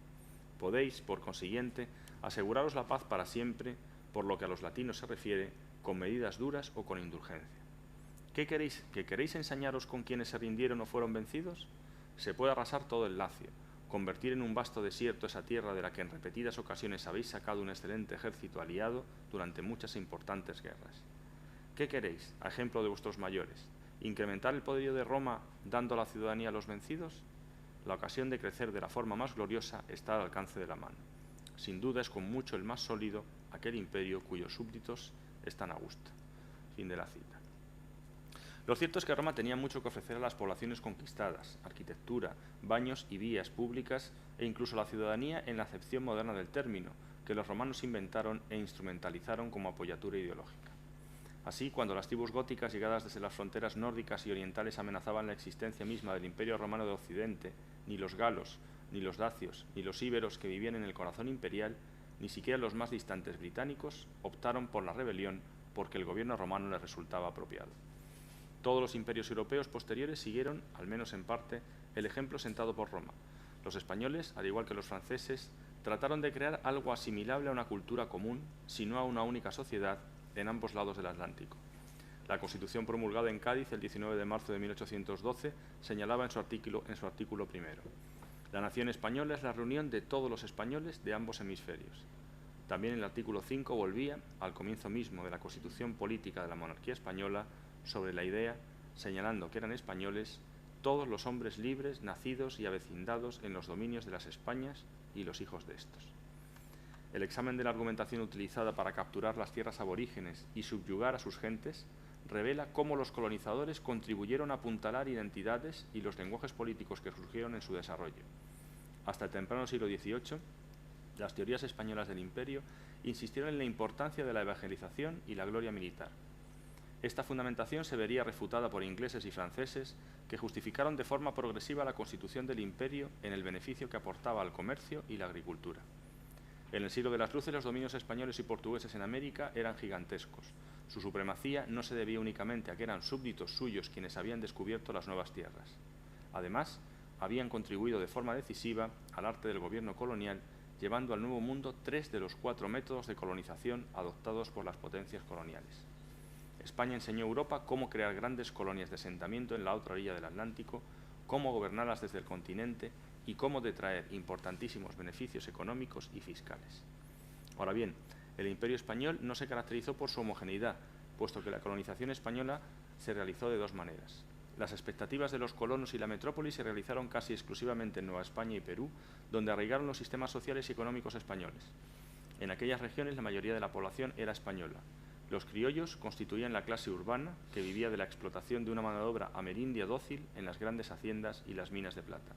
Podéis, por consiguiente, aseguraros la paz para siempre, por lo que a los latinos se refiere, con medidas duras o con indulgencia. ¿Qué queréis? ¿Que queréis ensañaros con quienes se rindieron o fueron vencidos? Se puede arrasar todo el Lacio, convertir en un vasto desierto esa tierra de la que en repetidas ocasiones habéis sacado un excelente ejército aliado durante muchas e importantes guerras. ¿Qué queréis, a ejemplo de vuestros mayores? ¿Incrementar el poderío de Roma dando la ciudadanía a los vencidos? La ocasión de crecer de la forma más gloriosa está al alcance de la mano. Sin duda es con mucho el más sólido aquel imperio cuyos súbditos están a gusto. Fin de la cita. Lo cierto es que Roma tenía mucho que ofrecer a las poblaciones conquistadas, arquitectura, baños y vías públicas e incluso la ciudadanía en la acepción moderna del término, que los romanos inventaron e instrumentalizaron como apoyatura ideológica. Así, cuando las tribus góticas llegadas desde las fronteras nórdicas y orientales amenazaban la existencia misma del Imperio Romano de Occidente, ni los galos, ni los dacios, ni los íberos que vivían en el corazón imperial, ni siquiera los más distantes británicos, optaron por la rebelión porque el gobierno romano les resultaba apropiado. Todos los imperios europeos posteriores siguieron, al menos en parte, el ejemplo sentado por Roma. Los españoles, al igual que los franceses, trataron de crear algo asimilable a una cultura común, si no a una única sociedad, en ambos lados del Atlántico. La Constitución promulgada en Cádiz el 19 de marzo de 1812 señalaba en su artículo primero: la nación española es la reunión de todos los españoles de ambos hemisferios. También el artículo 5 volvía, al comienzo mismo de la Constitución política de la monarquía española, sobre la idea, señalando que eran españoles todos los hombres libres, nacidos y avecindados en los dominios de las Españas y los hijos de estos. El examen de la argumentación utilizada para capturar las tierras aborígenes y subyugar a sus gentes revela cómo los colonizadores contribuyeron a apuntalar identidades y los lenguajes políticos que surgieron en su desarrollo. Hasta el temprano siglo XVIII, las teorías españolas del imperio insistieron en la importancia de la evangelización y la gloria militar. Esta fundamentación se vería refutada por ingleses y franceses que justificaron de forma progresiva la constitución del imperio en el beneficio que aportaba al comercio y la agricultura. En el siglo de las luces, los dominios españoles y portugueses en América eran gigantescos. Su supremacía no se debía únicamente a que eran súbditos suyos quienes habían descubierto las nuevas tierras. Además, habían contribuido de forma decisiva al arte del gobierno colonial, llevando al Nuevo Mundo 3 de los 4 métodos de colonización adoptados por las potencias coloniales. España enseñó a Europa cómo crear grandes colonias de asentamiento en la otra orilla del Atlántico, cómo gobernarlas desde el continente y cómo detraer importantísimos beneficios económicos y fiscales. Ahora bien, el Imperio español no se caracterizó por su homogeneidad, puesto que la colonización española se realizó de dos maneras. Las expectativas de los colonos y la metrópoli se realizaron casi exclusivamente en Nueva España y Perú, donde arraigaron los sistemas sociales y económicos españoles. En aquellas regiones la mayoría de la población era española. Los criollos constituían la clase urbana que vivía de la explotación de una mano de obra amerindia dócil en las grandes haciendas y las minas de plata.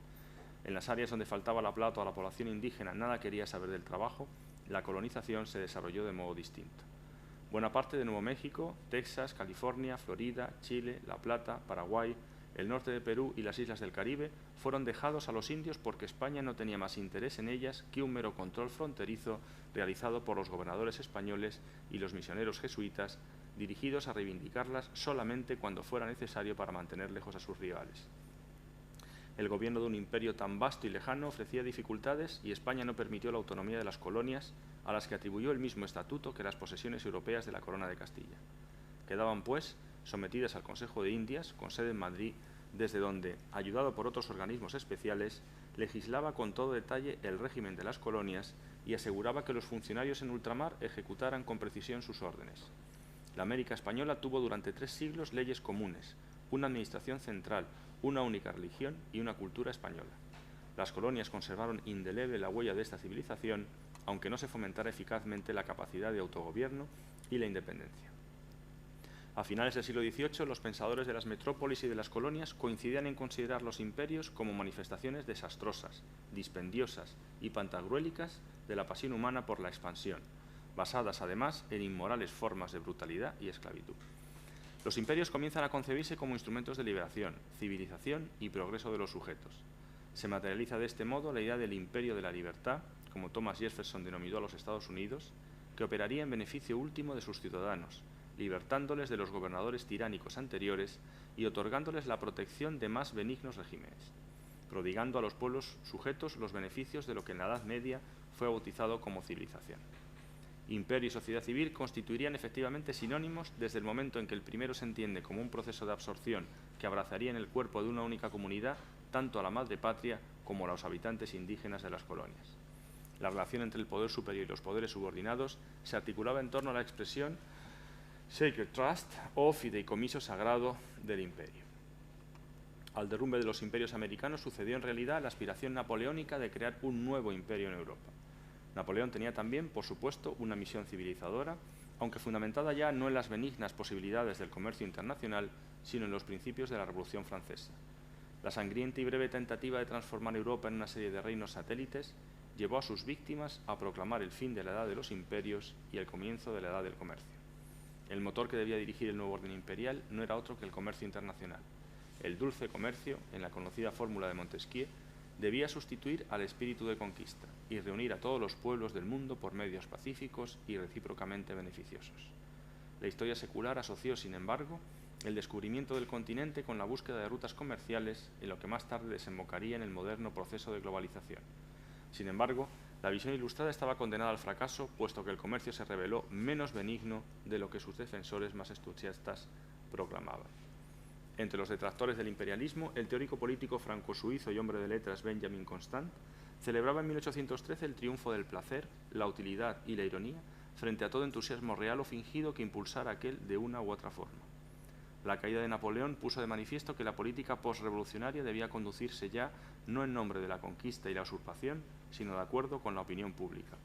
En las áreas donde faltaba la plata o la población indígena nada quería saber del trabajo, la colonización se desarrolló de modo distinto. Buena parte de Nuevo México, Texas, California, Florida, Chile, La Plata, Paraguay, el norte de Perú y las islas del Caribe fueron dejados a los indios porque España no tenía más interés en ellas que un mero control fronterizo realizado por los gobernadores españoles y los misioneros jesuitas, dirigidos a reivindicarlas solamente cuando fuera necesario para mantener lejos a sus rivales. El gobierno de un imperio tan vasto y lejano ofrecía dificultades y España no permitió la autonomía de las colonias, a las que atribuyó el mismo estatuto que las posesiones europeas de la Corona de Castilla. Quedaban, pues, sometidas al Consejo de Indias, con sede en Madrid, desde donde, ayudado por otros organismos especiales, legislaba con todo detalle el régimen de las colonias y aseguraba que los funcionarios en ultramar ejecutaran con precisión sus órdenes. La América española tuvo durante 3 siglos leyes comunes, una administración central, una única religión y una cultura española. Las colonias conservaron indeleble la huella de esta civilización, aunque no se fomentara eficazmente la capacidad de autogobierno y la independencia. A finales del siglo XVIII, los pensadores de las metrópolis y de las colonias coincidían en considerar los imperios como manifestaciones desastrosas, dispendiosas y pantagruélicas de la pasión humana por la expansión, basadas además en inmorales formas de brutalidad y esclavitud. Los imperios comienzan a concebirse como instrumentos de liberación, civilización y progreso de los sujetos. Se materializa de este modo la idea del imperio de la libertad, como Thomas Jefferson denominó a los Estados Unidos, que operaría en beneficio último de sus ciudadanos, libertándoles de los gobernadores tiránicos anteriores y otorgándoles la protección de más benignos regímenes, prodigando a los pueblos sujetos los beneficios de lo que en la Edad Media fue bautizado como civilización. Imperio y sociedad civil constituirían efectivamente sinónimos desde el momento en que el primero se entiende como un proceso de absorción que abrazaría en el cuerpo de una única comunidad tanto a la madre patria como a los habitantes indígenas de las colonias. La relación entre el poder superior y los poderes subordinados se articulaba en torno a la expresión Sacred Trust o fideicomiso sagrado del imperio. Al derrumbe de los imperios americanos sucedió en realidad la aspiración napoleónica de crear un nuevo imperio en Europa. Napoleón tenía también, por supuesto, una misión civilizadora, aunque fundamentada ya no en las benignas posibilidades del comercio internacional, sino en los principios de la Revolución Francesa. La sangrienta y breve tentativa de transformar Europa en una serie de reinos satélites llevó a sus víctimas a proclamar el fin de la edad de los imperios y el comienzo de la edad del comercio. El motor que debía dirigir el nuevo orden imperial no era otro que el comercio internacional. El dulce comercio, en la conocida fórmula de Montesquieu, debía sustituir al espíritu de conquista y reunir a todos los pueblos del mundo por medios pacíficos y recíprocamente beneficiosos. La historia secular asoció, sin embargo, el descubrimiento del continente con la búsqueda de rutas comerciales en lo que más tarde desembocaría en el moderno proceso de globalización. Sin embargo, la visión ilustrada estaba condenada al fracaso, puesto que el comercio se reveló menos benigno de lo que sus defensores más entusiastas proclamaban. Entre los detractores del imperialismo, el teórico político franco-suizo y hombre de letras Benjamin Constant celebraba en 1813 el triunfo del placer, la utilidad y la ironía frente a todo entusiasmo real o fingido que impulsara aquel de una u otra forma. La caída de Napoleón puso de manifiesto que la política posrevolucionaria debía conducirse ya no en nombre de la conquista y la usurpación, sino de acuerdo con la opinión pública.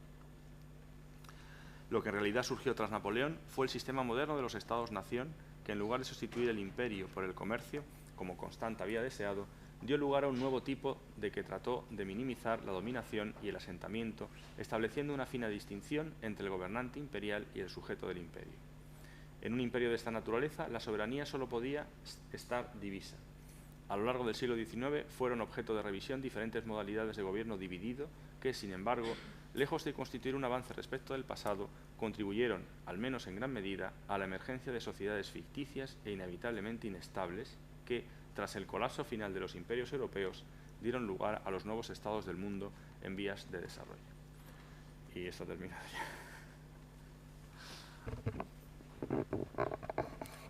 Lo que en realidad surgió tras Napoleón fue el sistema moderno de los Estados-nación, que en lugar de sustituir el imperio por el comercio, como Constant había deseado, dio lugar a un nuevo tipo de que trató de minimizar la dominación y el asentamiento, estableciendo una fina distinción entre el gobernante imperial y el sujeto del imperio. En un imperio de esta naturaleza, la soberanía solo podía estar divisa. A lo largo del siglo XIX fueron objeto de revisión diferentes modalidades de gobierno dividido que, sin embargo, lejos de constituir un avance respecto del pasado, contribuyeron, al menos en gran medida, a la emergencia de sociedades ficticias e inevitablemente inestables que, tras el colapso final de los imperios europeos, dieron lugar a los nuevos estados del mundo en vías de desarrollo. Y esto termina ya.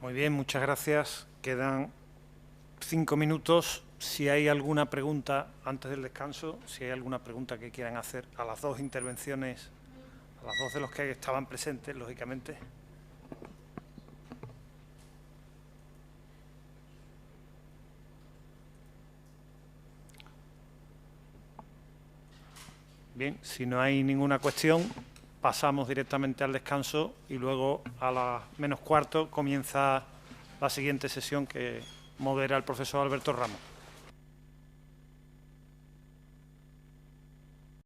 Muy bien, muchas gracias. Quedan 5 minutos. Si hay alguna pregunta antes del descanso, si hay alguna pregunta que quieran hacer a las dos intervenciones, a las dos de los que estaban presentes, lógicamente. Bien, si no hay ninguna cuestión, pasamos directamente al descanso y luego a las -15 comienza la siguiente sesión que modera el profesor Alberto Ramos.